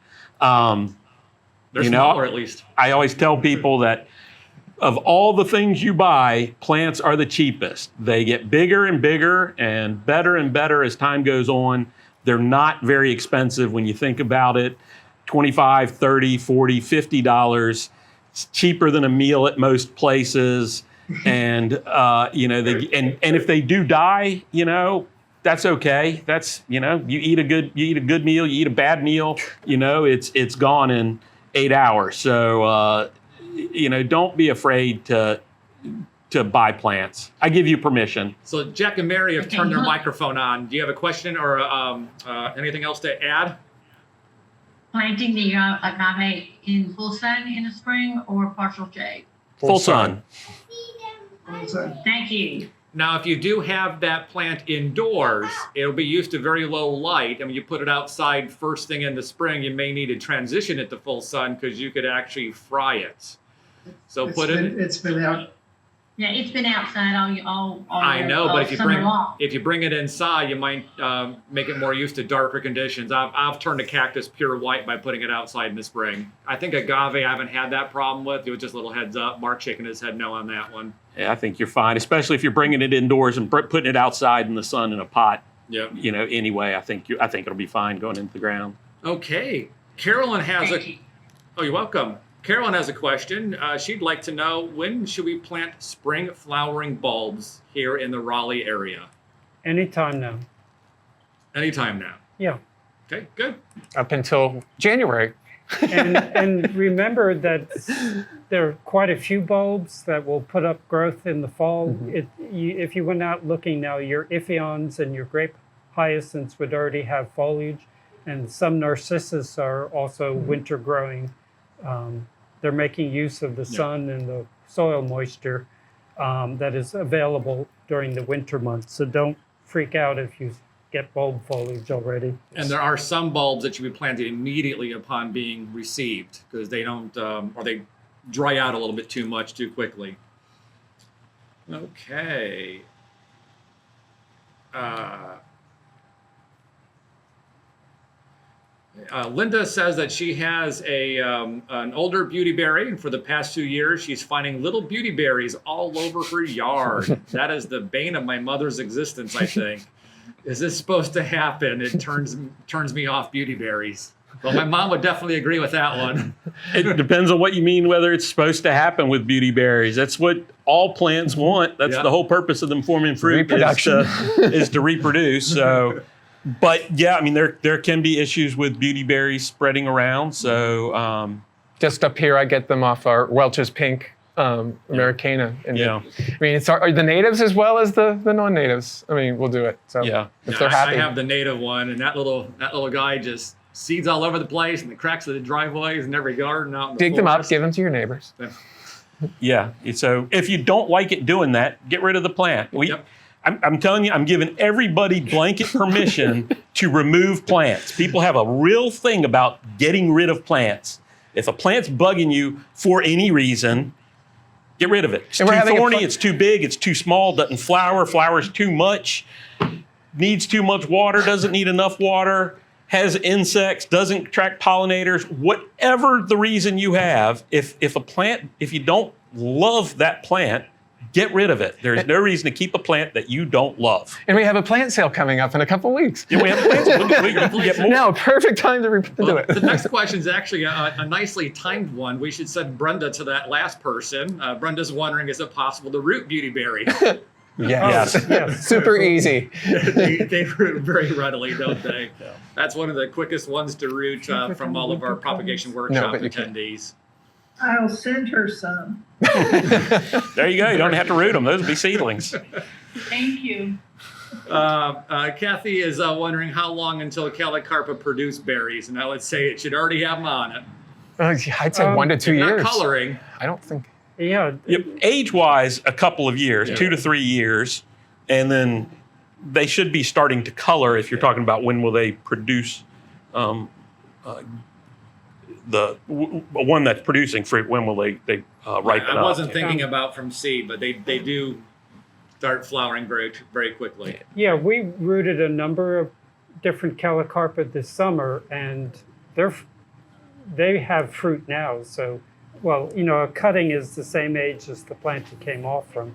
They're smaller, at least. I always tell people that of all the things you buy, plants are the cheapest. They get bigger and bigger and better as time goes on. They're not very expensive when you think about it. $25, $30, $40, $50. It's cheaper than a meal at most places. And and if they do die, that's okay. That's you eat a good meal, you eat a bad meal, it's gone 8 hours. So, don't be afraid to buy plants. I give you permission. So Jack and Mary have turned their microphone on. Do you have a question or anything else to add? Planting the agave in full sun in the spring or partial shade? Full sun. Thank you. Now, if you do have that plant indoors, it'll be used to very low light. And when you put it outside first thing in the spring, you may need to transition it to full sun because you could actually fry it. So It's been out. Yeah, it's been outside all I know, but if you bring it inside, you might make it more used to darker conditions. I've turned a cactus pure white by putting it outside in the spring. I think agave I haven't had that problem with. It was just a little heads up. Mark shaking his head no on that one. Yeah, I think you're fine, especially if you're bringing it indoors and putting it outside in the sun in a pot. Yep. Anyway, I think it'll be fine going into the ground. Okay. Carolyn has Thank you. Oh, you're welcome. Carolyn has a question. She'd like to know, when should we plant spring flowering bulbs here in the Raleigh area? Anytime now. Anytime now. Yeah. Okay, good. Up until January. And remember that there are quite a few bulbs that will put up growth in the fall. If you went out looking now, your Iphions and your grape hyacinths would already have foliage, and some narcissus are also winter growing. They're making use of the sun and the soil moisture that is available during the winter months. So don't freak out if you get bulb foliage already. And there are some bulbs that should be planted immediately upon being received because they don't, or they dry out a little bit too much too quickly. Okay. Linda says that she has an older beauty berry, and for the past 2 years, she's finding little beauty berries all over her yard. That is the bane of my mother's existence, I think. Is this supposed to happen? It turns me off beauty berries. Well, my mom would definitely agree with that one. It depends on what you mean, whether it's supposed to happen with beauty berries. That's what all plants want. That's the whole purpose of them forming fruit. Reproduction. is to reproduce. So. But yeah, I mean, there can be issues with beauty berries spreading around. So Just up here, I get them off our Welch's Pink Americana. And I mean, it's the natives as well as the non-natives. I mean, we'll do it. So if they're happy. I have the native one, and that little guy just seeds all over the place, and the cracks of the driveways and every garden out in the dig them up, forest. give them to your neighbors. Yeah. So if you don't like it doing that, get rid of the plant. I'm telling you, I'm giving everybody blanket permission to remove plants. People have a real thing about getting rid of plants. If a plant's bugging you for any reason, get rid of it. It's too thorny, it's too big, it's too small, doesn't flower, flowers too much, needs too much water, doesn't need enough water, has insects, doesn't attract pollinators. Whatever the reason you have, if you don't love that plant, get rid of it. There's no reason to keep a plant that you don't love. And we have a plant sale coming up in a couple weeks. Yeah, we have a plant sale. We can get more. Now, perfect time to do it. The next question is actually a nicely timed one. We should send Brenda to that last person. Brenda's wondering, is it possible to root beauty berry? Yes. Super easy. They root very readily, don't they? Yeah. That's one of the quickest ones to root from all of our propagation workshop attendees. I'll send her some. There you go. You don't have to root them. Those will be seedlings. Thank you. Kathy is wondering how long until Calicarpa produce berries, and I would say it should already have them on it. I'd say 1 to 2 years. Not coloring. I don't think. Yeah. Age-wise, a couple of years, 2 to 3 years, and then they should be starting to color. If you're talking about when will they produce the one that's producing fruit, when will they ripen up? I wasn't thinking about from seed, but they do start flowering very, very quickly. Yeah, we rooted a number of different Calicarpa this summer, and they have fruit now. So, well, a cutting is the same age as the plant you came off from.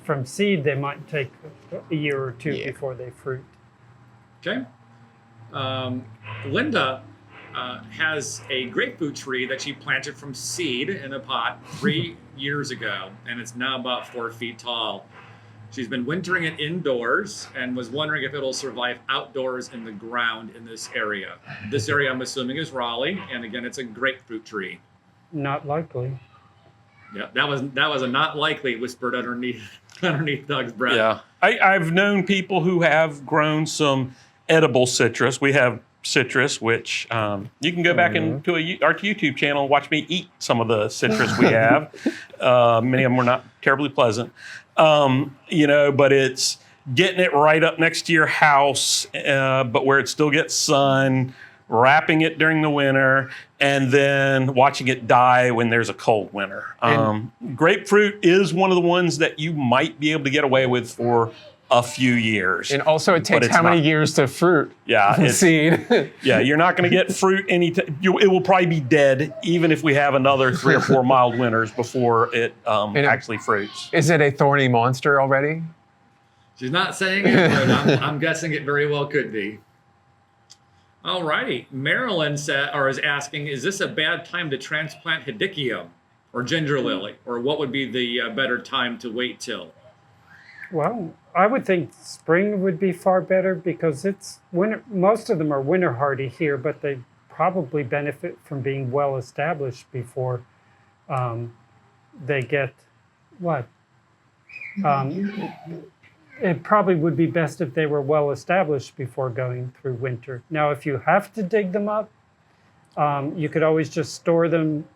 From seed, they might take a year or two before they fruit. Okay. Linda has a grapefruit tree that she planted from seed in a pot 3 years ago, and it's now about 4 feet tall. She's been wintering it indoors and was wondering if it'll survive outdoors in the ground in this area. This area, I'm assuming, is Raleigh, and again, it's a grapefruit tree. Not likely. Yeah, that was a not likely whispered underneath Doug's breath. Yeah, I've known people who have grown some edible citrus. We have citrus, which you can go back into our YouTube channel and watch me eat some of the citrus we have. Many of them were not terribly pleasant. But it's getting it right up next to your house, but where it still gets sun, wrapping it during the winter, and then watching it die when there's a cold winter. Grapefruit is one of the ones that you might be able to get away with for a few years. And also it takes how many years to fruit seed? Yeah, you're not going to get fruit anytime. It will probably be dead even if we have another 3 or 4 mild winters before it actually fruits. Is it a thorny monster already? She's not saying it, but I'm guessing it very well could be. All righty. Marilyn is asking, is this a bad time to transplant hedychium or ginger lily? Or what would be the better time to wait till? Well, I would think spring would be far better because it's winter. Most of them are winter hardy here, but they probably benefit from being well established before they get what? It probably would be best if they were well established before going through winter. Now, if you have to dig them up, you could always just store them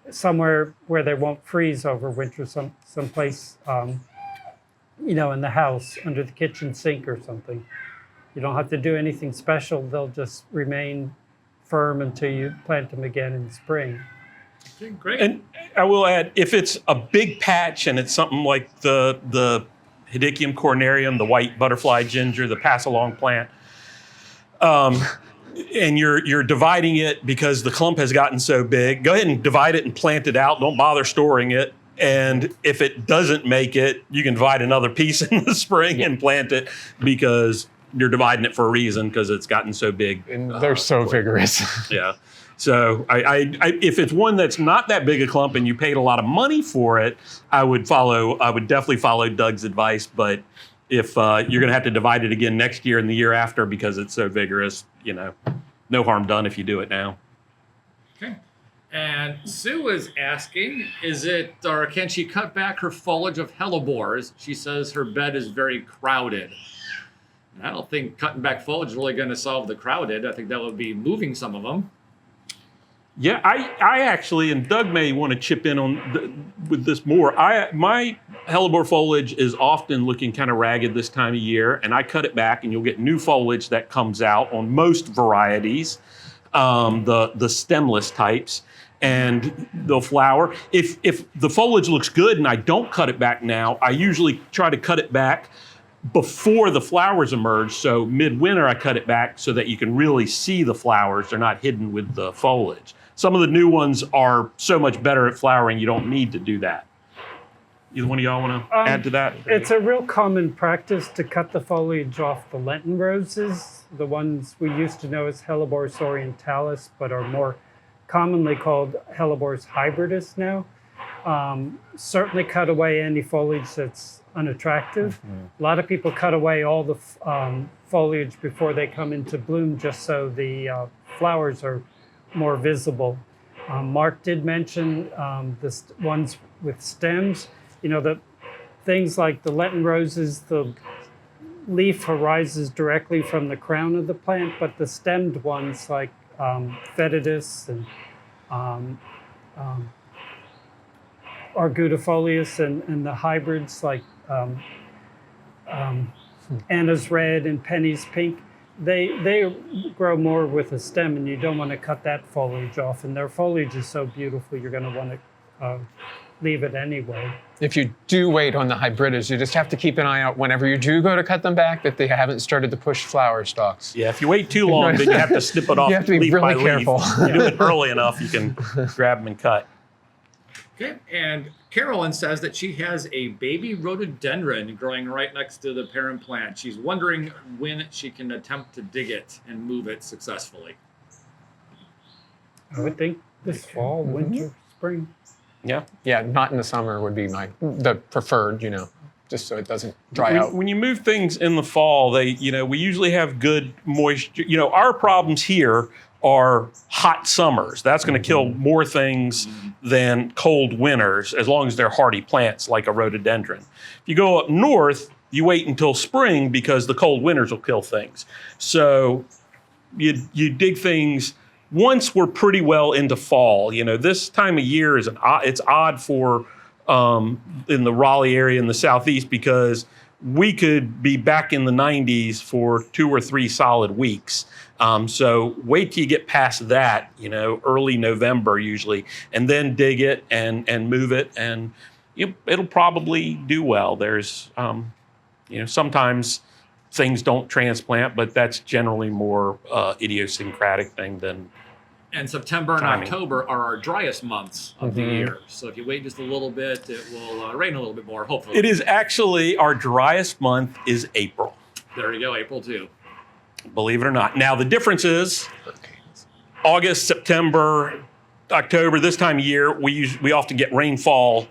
somewhere where they won't freeze over winter, someplace in the house, under the kitchen sink or something. You don't have to do anything special. They'll just remain firm until you plant them again in spring. Okay, great. And I will add, if it's a big patch and it's something like the Hedychium cornarium, the white butterfly ginger, the pass-along plant, and you're dividing it because the clump has gotten so big, go ahead and divide it and plant it out. Don't bother storing it. And if it doesn't make it, you can divide another piece in the spring and plant it because you're dividing it for a reason because it's gotten so big. And they're so vigorous. Yeah. So if it's one that's not that big a clump and you paid a lot of money for it, I would definitely follow Doug's advice. But if you're going to have to divide it again next year and the year after because it's so vigorous, no harm done if you do it now. Okay. And Sue is asking, can she cut back her foliage of hellebores? She says her bed is very crowded. And I don't think cutting back foliage is really going to solve the crowded. I think that would be moving some of them. Yeah, I actually, and Doug may want to chip in with this more. My hellebore foliage is often looking kind of ragged this time of year, and I cut it back, and you'll get new foliage that comes out on most varieties, the stemless types, and they'll flower. If the foliage looks good and I don't cut it back now, I usually try to cut it back before the flowers emerge. So midwinter, I cut it back so that you can really see the flowers. They're not hidden with the foliage. Some of the new ones are so much better at flowering, you don't need to do that. Either one of y'all want to add to that? It's a real common practice to cut the foliage off the Lenten roses, the ones we used to know as Hellebore orientalis, but are more commonly called Hellebore hybridus now. Certainly cut away any foliage that's unattractive. A lot of people cut away all the foliage before they come into bloom just so the flowers are more visible. Mark did mention the ones with stems. The things like the Lenten roses, the leaf arises directly from the crown of the plant, but the stemmed ones like fetidus and argutifolius and the hybrids like Anna's red and Penny's pink, they grow more with a stem, and you don't want to cut that foliage off. And their foliage is so beautiful, you're going to want to leave it anyway. If you do wait on the hybridus, you just have to keep an eye out whenever you do go to cut them back that they haven't started to push flower stalks. Yeah, if you wait too long, then you have to snip it off. You have to be leaf really by careful. Leaf. You do it early enough, you can grab them and cut. Okay, and Carolyn says that she has a baby rhododendron growing right next to the parent plant. She's wondering when she can attempt to dig it and move it successfully. I would think this fall, winter, spring. Yeah. Yeah, not in the summer would be the preferred, just so it doesn't dry out. When you move things in the fall, we usually have good moisture. Our problems here are hot summers. That's going to kill more things than cold winters, as long as they're hardy plants like a rhododendron. If you go up north, you wait until spring because the cold winters will kill things. So you dig things once we're pretty well into fall. This time of year it's odd for in the Raleigh area in the southeast, because we could be back in the 90s for 2 or 3 solid weeks. So wait till you get past that, early November usually, and then dig it and move it, and it'll probably do well. There's, sometimes things don't transplant, but that's generally more idiosyncratic thing than. And September and timing. October are our driest months of the year. So if you wait just a little bit, it will rain a little bit more, hopefully. It is actually, our driest month is April. There you go, April too. Believe it or not. Now, the difference is August, September, October, this time of year, we often get rainfall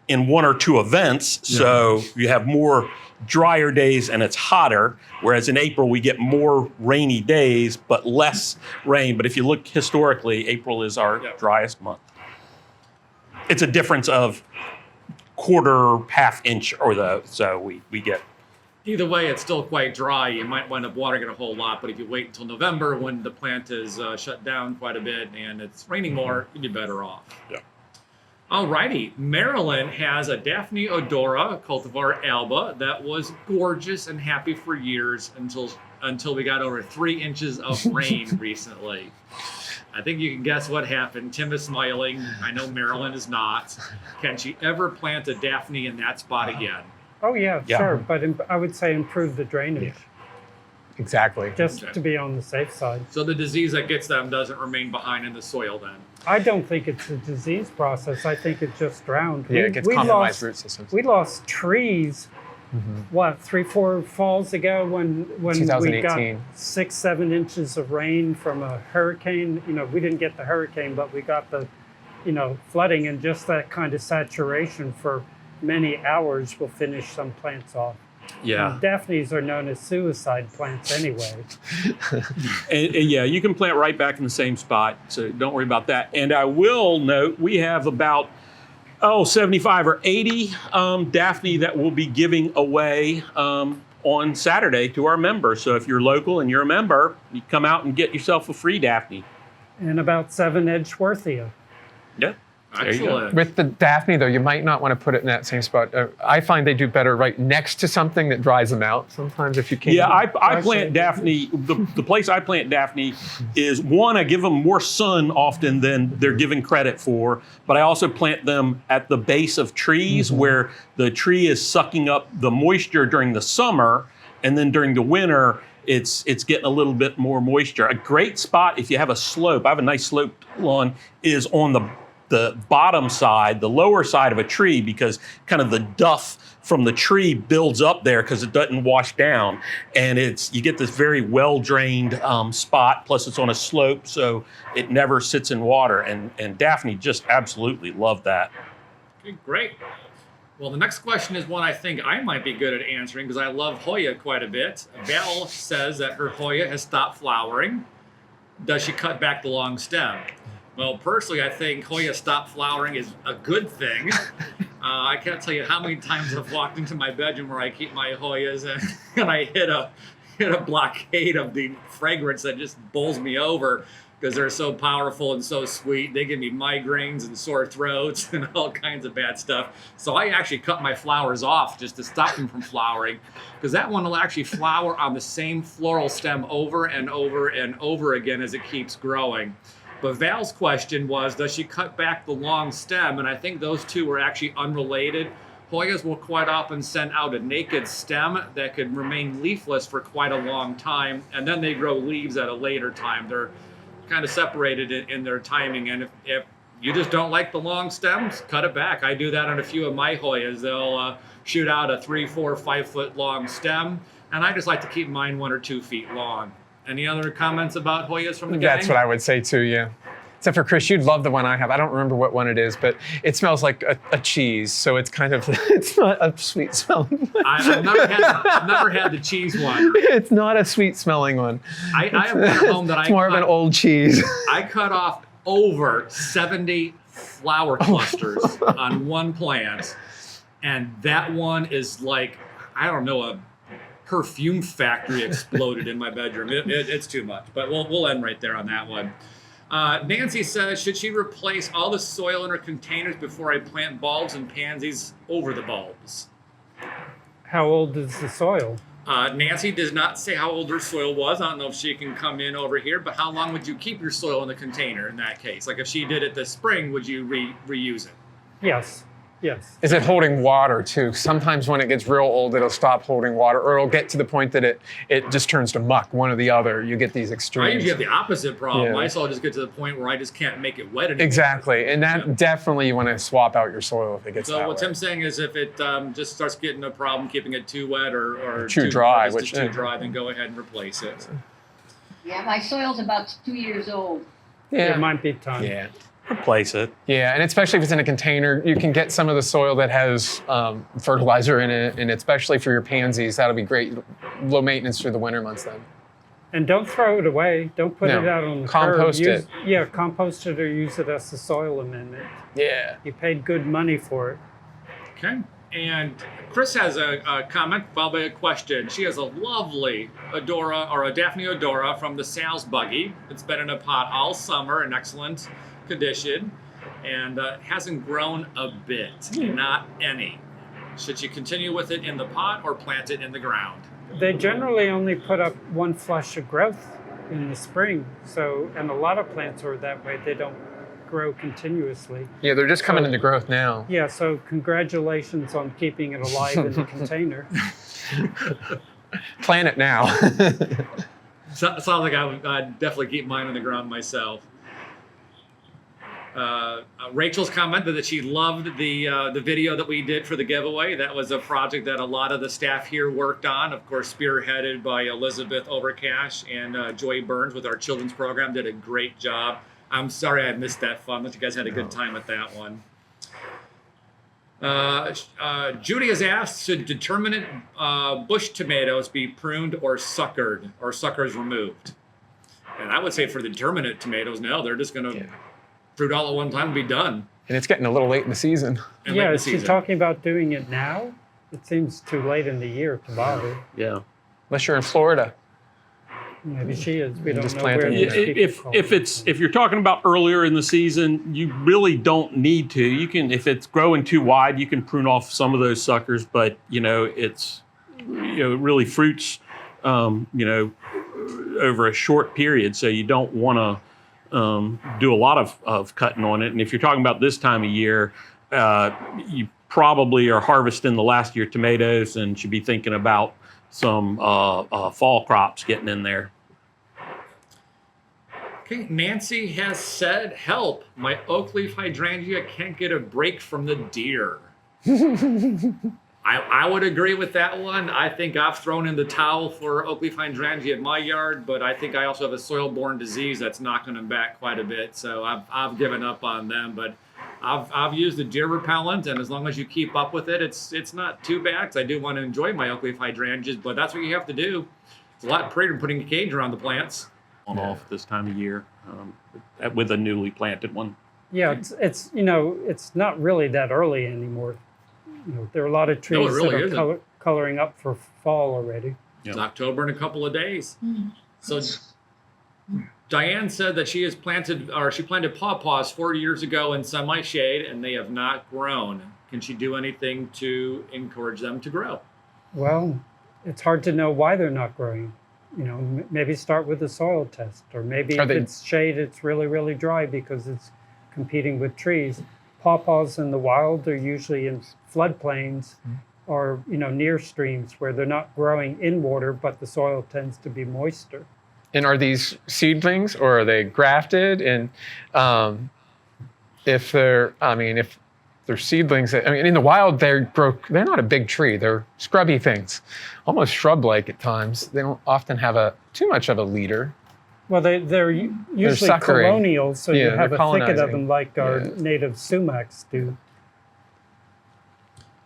in 1 or 2 events. So you have more drier days and it's hotter, whereas in April we get more rainy days but less rain. But if you look historically, April is our driest month. It's a difference of quarter, half inch so we get. Either way, it's still quite dry. You might wind up watering it a whole lot, but if you wait until November when the plant is shut down quite a bit and it's raining more, you'd be better off. Yeah. Alrighty, Maryland has a Daphne odora cultivar alba that was gorgeous and happy for years until we got over 3 inches of rain recently. I think you can guess what happened. Tim is smiling. I know Maryland is not. Can she ever plant a Daphne in that spot again? Oh, yeah, sure. But I would say improve the drainage. Exactly. Just to be on the safe side. So the disease that gets them doesn't remain behind in the soil then? I don't think it's a disease process. I think it's just drowned. Yeah, it gets compromised root systems. We lost trees, 3-4 falls ago when we got 6-7 inches of rain from a hurricane. We didn't get the hurricane, but we got the, flooding, and just that kind of saturation for many hours will finish some plants off. Yeah. And Daphnes are known as suicide plants anyway. and you can plant right back in the same spot, so don't worry about that. And I will note we have about 75 or 80 Daphne that we'll be giving away on Saturday to our members. So if you're local and you're a member, you come out and get yourself a free Daphne. And about 7 Edgeworthia. Yeah. Excellent. With the Daphne, though, you might not want to put it in that same spot. I find they do better right next to something that dries them out. Sometimes if you can't. Yeah, I plant Daphne. The place I plant Daphne is, one, I give them more sun often than they're given credit for, but I also plant them at the base of trees where the tree is sucking up the moisture during the summer, and then during the winter, it's getting a little bit more moisture. A great spot if you have a slope, I have a nice sloped lawn, is on the bottom side, the lower side of a tree, because kind of the duff from the tree builds up there because it doesn't wash down, and you get this very well-drained spot. Plus, it's on a slope, so it never sits in water. And Daphne just absolutely love that. Okay, great. Well, the next question is one I think I might be good at answering because I love Hoya quite a bit. Val says that her Hoya has stopped flowering. Does she cut back the long stem? Well, personally, I think Hoya stop flowering is a good thing. I can't tell you how many times I've walked into my bedroom where I keep my Hoyas and I hit a blockade of the fragrance that just bowls me over because they're so powerful and so sweet. They give me migraines and sore throats and all kinds of bad stuff. So I actually cut my flowers off just to stop them from flowering, because that one will actually flower on the same floral stem over and over and over again as it keeps growing. But Val's question was, does she cut back the long stem? And I think those two were actually unrelated. Hoyas will quite often send out a naked stem that could remain leafless for quite a long time, and then they grow leaves at a later time. They're kind of separated in their timing, and if you just don't like the long stems, cut it back. I do that on a few of my Hoyas. They'll shoot out a 3, 4, 5 foot long stem, and I just like to keep mine 1 or 2 feet long. Any other comments about Hoyas from the gang? That's what I would say too, yeah. Except for Chris, you'd love the one I have. I don't remember what one it is, but it smells like a cheese. So it's kind of, it's not a sweet smelling one. I've never had the cheese one. It's not a sweet smelling one. I have one at home that it's more of an old cheese. I cut off over 70 flower clusters on one plant. And that one is like, I don't know, a perfume factory exploded in my bedroom. It's too much, but we'll end right there on that one. Nancy says, should she replace all the soil in her containers before I plant bulbs and pansies over the bulbs? How old is the soil? Nancy does not say how old her soil was. I don't know if she can come in over here, but how long would you keep your soil in the container in that case? Like if she did it this spring, would you reuse it? Yes. Yes. Is it holding water too? Sometimes when it gets real old, it'll stop holding water, or it'll get to the point that it just turns to muck, one or the other. You get these extremes. I usually have the opposite problem. Yeah. My soil just gets to the point where I just can't make it wet anymore. Exactly, and that definitely you want to swap out your soil if it gets So that what way. Tim's saying is if it just starts getting a problem keeping it too wet or Too dry, just which too dry, then go ahead and replace it. Yeah, my soil's about 2 years old. It might be time. Yeah. Replace it. Yeah, and especially if it's in a container, you can get some of the soil that has fertilizer in it, and especially for your pansies, that'll be great. Low maintenance through the winter months then. And don't throw it away. Don't put No. it out on the Compost curb. it. Yeah, compost it or use it as a soil amendment. Yeah. You paid good money for it. Okay. And Chris has a comment, probably a question. She has a lovely Odora or a Daphne Odora from the Sal's Buggy. It's been in a pot all summer in excellent condition and hasn't grown a bit, not any. Should she continue with it in the pot or plant it in the ground? They generally only put up one flush of growth in the spring. So, and a lot of plants are that way. They don't grow continuously. Yeah, they're just coming into growth now. Yeah, so congratulations on keeping it alive in the container. Plant it now. Sounds like I would definitely keep mine in the ground myself. Rachel's commented that she loved the video that we did for the giveaway. That was a project that a lot of the staff here worked on. Of course, spearheaded by Elizabeth Overcash and Joy Burns with our children's program. Did a great job. I'm sorry I missed that fun. But you guys had a good time at that one. Judy has asked, should determinate bush tomatoes be pruned or suckered or suckers removed? And I would say for the determinate tomatoes, no, they're just going to fruit all at one time and be done. And it's getting a little late in the season. And Yeah, late in the is she season. talking about doing it now? It seems too late in the year to bother. Yeah. Unless you're in Florida. Maybe she is. We don't Just know plant where it. these people If you're talking about earlier in the season, you really don't need to. You can, if it's growing too wide, you can prune off some of those suckers. But it's it really fruits over a short period, so you don't want to do a lot of cutting on it. And if you're talking about this time of year, you probably are harvesting the last of your tomatoes and should be thinking about some fall crops getting in there. Okay, Nancy has said, help, my oak leaf hydrangea can't get a break from the deer. I would agree with that one. I think I've thrown in the towel for oak leaf hydrangea in my yard, but I think I also have a soil-borne disease that's knocking them back quite a bit. So I've given up on them, but I've used the deer repellent, and as long as you keep up with it, it's not too bad. 'Cause I do want to enjoy my oak leaf hydrangeas, but that's what you have to do. It's a lot prettier than putting a cage around the plants. On off this time of year with a newly planted one. Yeah, it's it's not really that early anymore. There are a lot of trees really that are coloring up for fall already. It's October in a couple of days. So Diane said that she planted pawpaws 4 years ago in semi-shade and they have not grown. Can she do anything to encourage them to grow? Well, it's hard to know why they're not growing. Maybe start with a soil test, or maybe if it's shade, it's really, really dry because it's competing with trees. Pawpaws in the wild are usually in floodplains or near streams where they're not growing in water, but the soil tends to be moister. And are these seedlings or are they grafted? And if they're seedlings, in the wild they're not a big tree. They're scrubby things, almost shrub-like at times. They don't often have too much of a leader. Well, they're usually suckery. colonial, so you Yeah, have they're a thicket of colonizing. them like our Yeah. native sumacs do.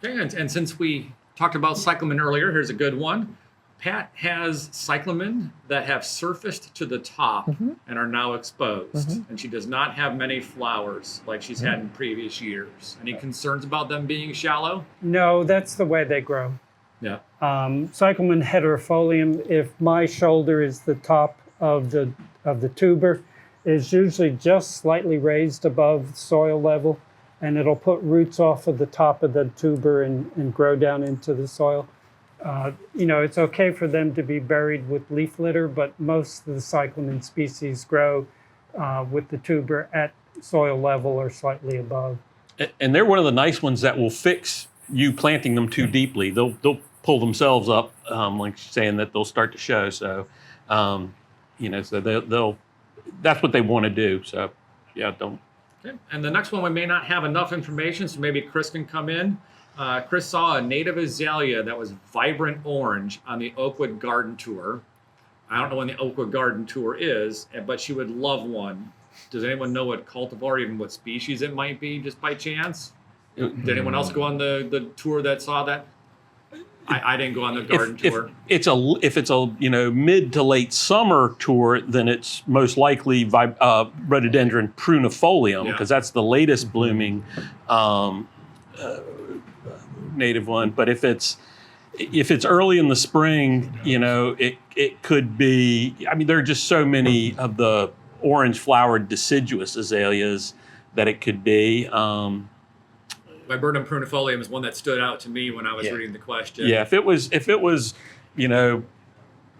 Okay, and since we talked about cyclamen earlier, here's a good one. Pat has cyclamen that have surfaced to the top and are now exposed, and she does not have many flowers like she's had in previous years. Any concerns about them being shallow? No, that's the way they grow. Yeah. Cyclamen heterofolium, if my shoulder is the top of the tuber, is usually just slightly raised above soil level, and it'll put roots off of the top of the tuber and grow down into the soil. It's okay for them to be buried with leaf litter, but most of the cyclamen species grow with the tuber at soil level or slightly above. And they're one of the nice ones that will fix you planting them too deeply. They'll pull themselves up, like saying that they'll start to show. So, so they'll that's what they want to do. So, yeah, don't. Okay. And the next one, we may not have enough information, so maybe Chris can come in. Chris saw a native azalea that was vibrant orange on the Oakwood Garden Tour. I don't know when the Oakwood Garden Tour is, but she would love one. Does anyone know what cultivar, even what species it might be, just by chance? Did anyone else go on the tour that saw that? I didn't go on the garden tour. If it's a mid to late summer tour, then it's most likely Rhododendron prunifolium, because that's the latest blooming native one. But if it's early in the spring, it could be. I mean, there are just so many of the orange flowered deciduous azaleas that it could be. Viburnum prunifolium is one that stood out to me when I was reading the question. Yeah, if it was,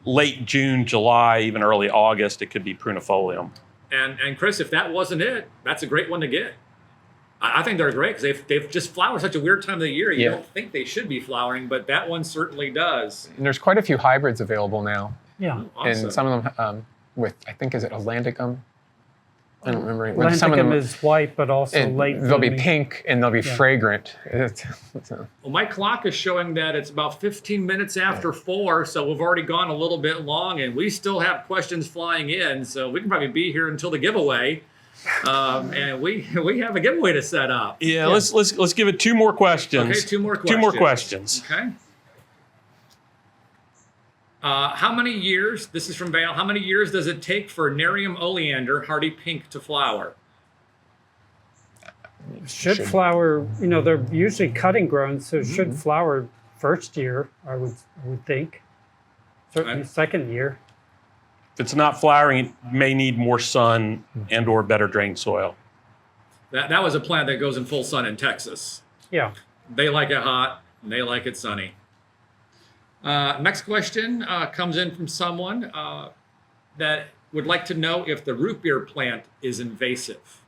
late June, July, even early August, it could be prunifolium. And Chris, if that wasn't it, that's a great one to get. I think they're great because they've just flowered such a weird time of the year. You don't think they should be flowering, but that one certainly does. And there's quite a few hybrids available now. Yeah. Awesome. And some of them with, I think, is it Atlanticum? I don't remember. Some of Atlanticum them is white, but also late. They'll be blooming. pink and they'll be fragrant. Well, my clock is showing that it's about 15 minutes after 4, so we've already gone a little bit long, and we still have questions flying in, so we can probably be here until the giveaway. And we have a giveaway to set up. Yeah, let's give it 2 more questions. Okay, 2 more questions. 2 more questions. Okay. How many years, this is from Vale, how many years does it take for Nerium oleander hardy pink to flower? Should flower, they're usually cutting grown, so it should flower first year, I would think. Certainly second year. If it's not flowering, it may need more sun and or better drained soil. That was a plant that goes in full sun in Texas. Yeah. They like it hot, and they like it sunny. Next question comes in from someone that would like to know if the root beer plant is invasive.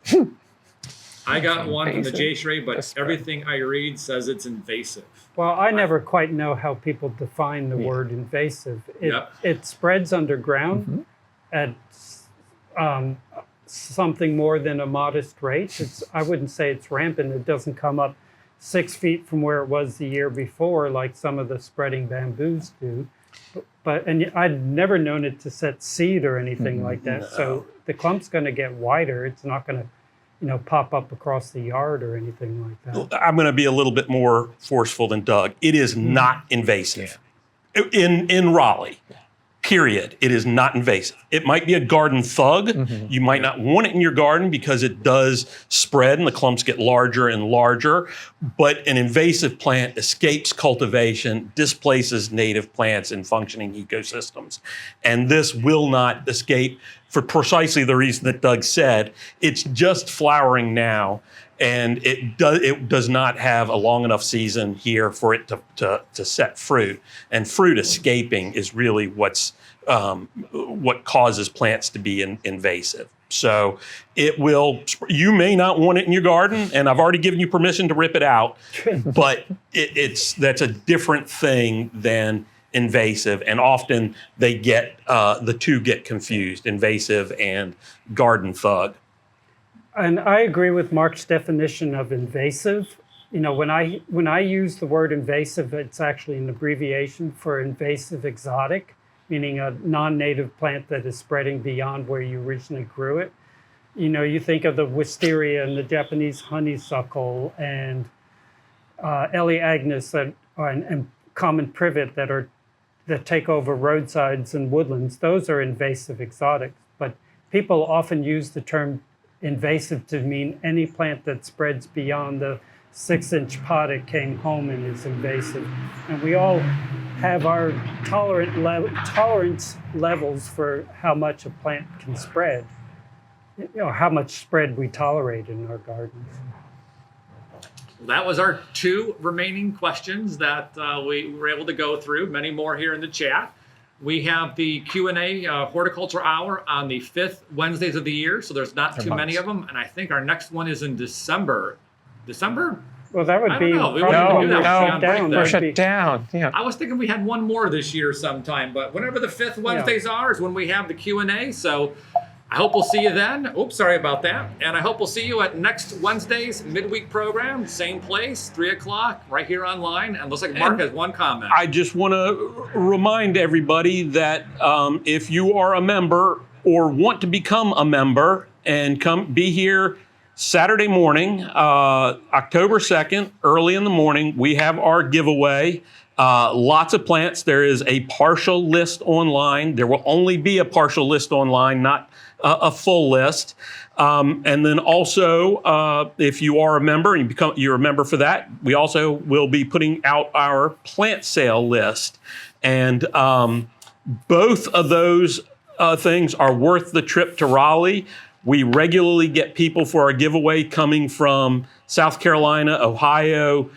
I got one from the J. Shrey, but everything I read says it's invasive. Well, I never quite know how people define the word invasive. It spreads underground at something more than a modest rate. I wouldn't say it's rampant. It doesn't come up 6 feet from where it was the year before, like some of the spreading bamboos do. And I'd never known it to set seed or anything like that. No. So the clump's going to get wider. It's not going to, pop up across the yard or anything like that. I'm going to be a little bit more forceful than Doug. It is not invasive. In Raleigh, period. It is not invasive. It might be a garden thug. You might not want it in your garden because it does spread and the clumps get larger and larger. But an invasive plant escapes cultivation, displaces native plants in functioning ecosystems. And this will not escape for precisely the reason that Doug said. It's just flowering now. And it does not have a long enough season here for it to set fruit. And fruit escaping is really what causes plants to be invasive. So you may not want it in your garden, and I've already given you permission to rip it out, but that's a different thing than invasive. And often the two get confused, invasive and garden thug. And I agree with Mark's definition of invasive. When I use the word invasive, it's actually an abbreviation for invasive exotic. meaning a non-native plant that is spreading beyond where you originally grew it. You know, you think of the wisteria and the Japanese honeysuckle and Elaeagnus and common privet that take over roadsides and woodlands. Those are invasive exotics, but people often use the term invasive to mean any plant that spreads beyond the 6-inch pot it came home in is invasive. And we all have our tolerance levels for how much a plant can spread, you know, how much spread we tolerate in our gardens. That was our 2 remaining questions that we were able to go through. Many more here in the chat. We have the Q&A Horticulture Hour on the 5th Wednesdays of the year, so there's not too many of them. And I think our next one is in December. December? Well, that would be know. We probably wouldn't do that. shut down. We're That'd shut be- down. Yeah. I was thinking we had one more this year sometime, but whenever the 5th Wednesdays are is when we have the Q&A. So I hope we'll see you then. Oops, sorry about that. And I hope we'll see you at next Wednesday's midweek program, same place, 3 o'clock, right here online. And looks like Mark has one comment. I just want to remind everybody that if you are a member or want to become a member and be here Saturday morning, October 2nd, early in the morning, we have our giveaway. Lots of plants. There is a partial list online. There will only be a partial list online, not a full list. And then also, if you are a member and you're a member for that, we also will be putting out our plant sale list. And both of those things are worth the trip to Raleigh. We regularly get people for our giveaway coming from South Carolina, Ohio,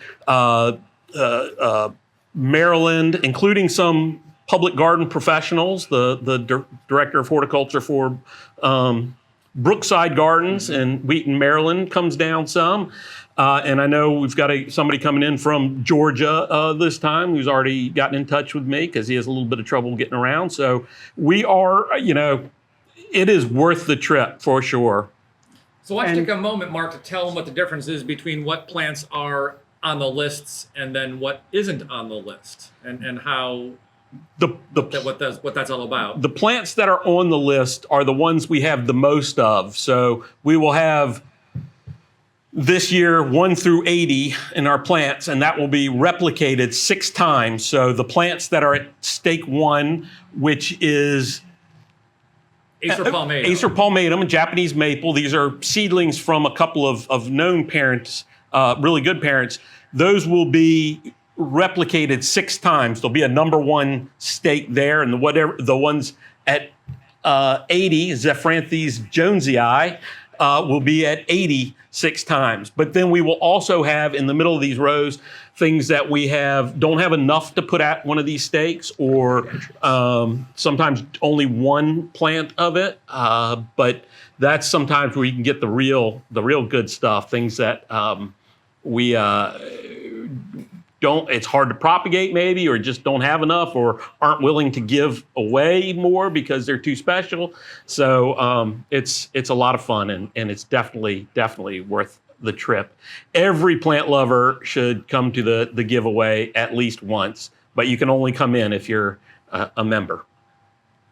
Maryland, including some public garden professionals. The director of horticulture for Brookside Gardens in Wheaton, Maryland comes down some. And I know we've got somebody coming in from Georgia this time who's already gotten in touch with me because he has a little bit of trouble getting around. So we are, it is worth the trip for sure. So why don't you take a moment, Mark, to tell them what the difference is between what plants are on the lists and then what isn't on the list, and how what that's all about. The plants that are on the list are the ones we have the most of. So we will have this year 1 through 80 in our plants, and that will be replicated 6 times. So the plants that are at stake 1, which is Acer palmatum. Acer palmatum and Japanese maple. These are seedlings from a couple of known parents, really good parents. Those will be replicated 6 times. There'll be a number 1 stake there, and the ones at 80, Zephranthus jonesii, will be at 86 times. But then we will also have in the middle of these rows things that we don't have enough to put at one of these stakes, or sometimes only 1 plant of it. But that's sometimes where you can get the real good stuff, things that we it's hard to propagate maybe, or just don't have enough, or aren't willing to give away more because they're too special. So it's a lot of fun, and it's definitely worth the trip. Every plant lover should come to the giveaway at least once, but you can only come in if you're a member.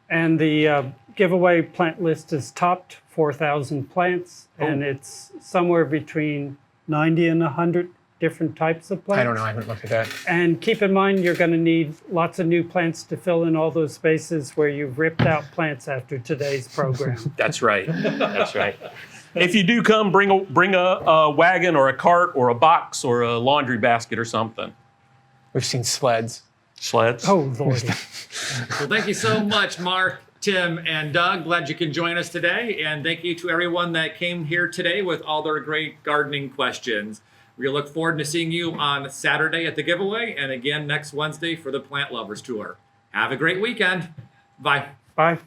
And the giveaway plant list is topped 4,000 plants, and it's somewhere between 90 and 100 different types of plants. I don't know. I haven't looked at that. And keep in mind, you're going to need lots of new plants to fill in all those spaces where you've ripped out plants after today's program. That's right. That's right. If you do come, bring a wagon or a cart or a box or a laundry basket or something. We've seen sleds. Sleds. Oh, Lordy. Well, thank you so much, Mark, Tim, and Doug. Glad you can join us today. And thank you to everyone that came here today with all their great gardening questions. We look forward to seeing you on Saturday at the giveaway, and again next Wednesday for the Plant Lovers Tour. Have a great weekend. Bye. Bye.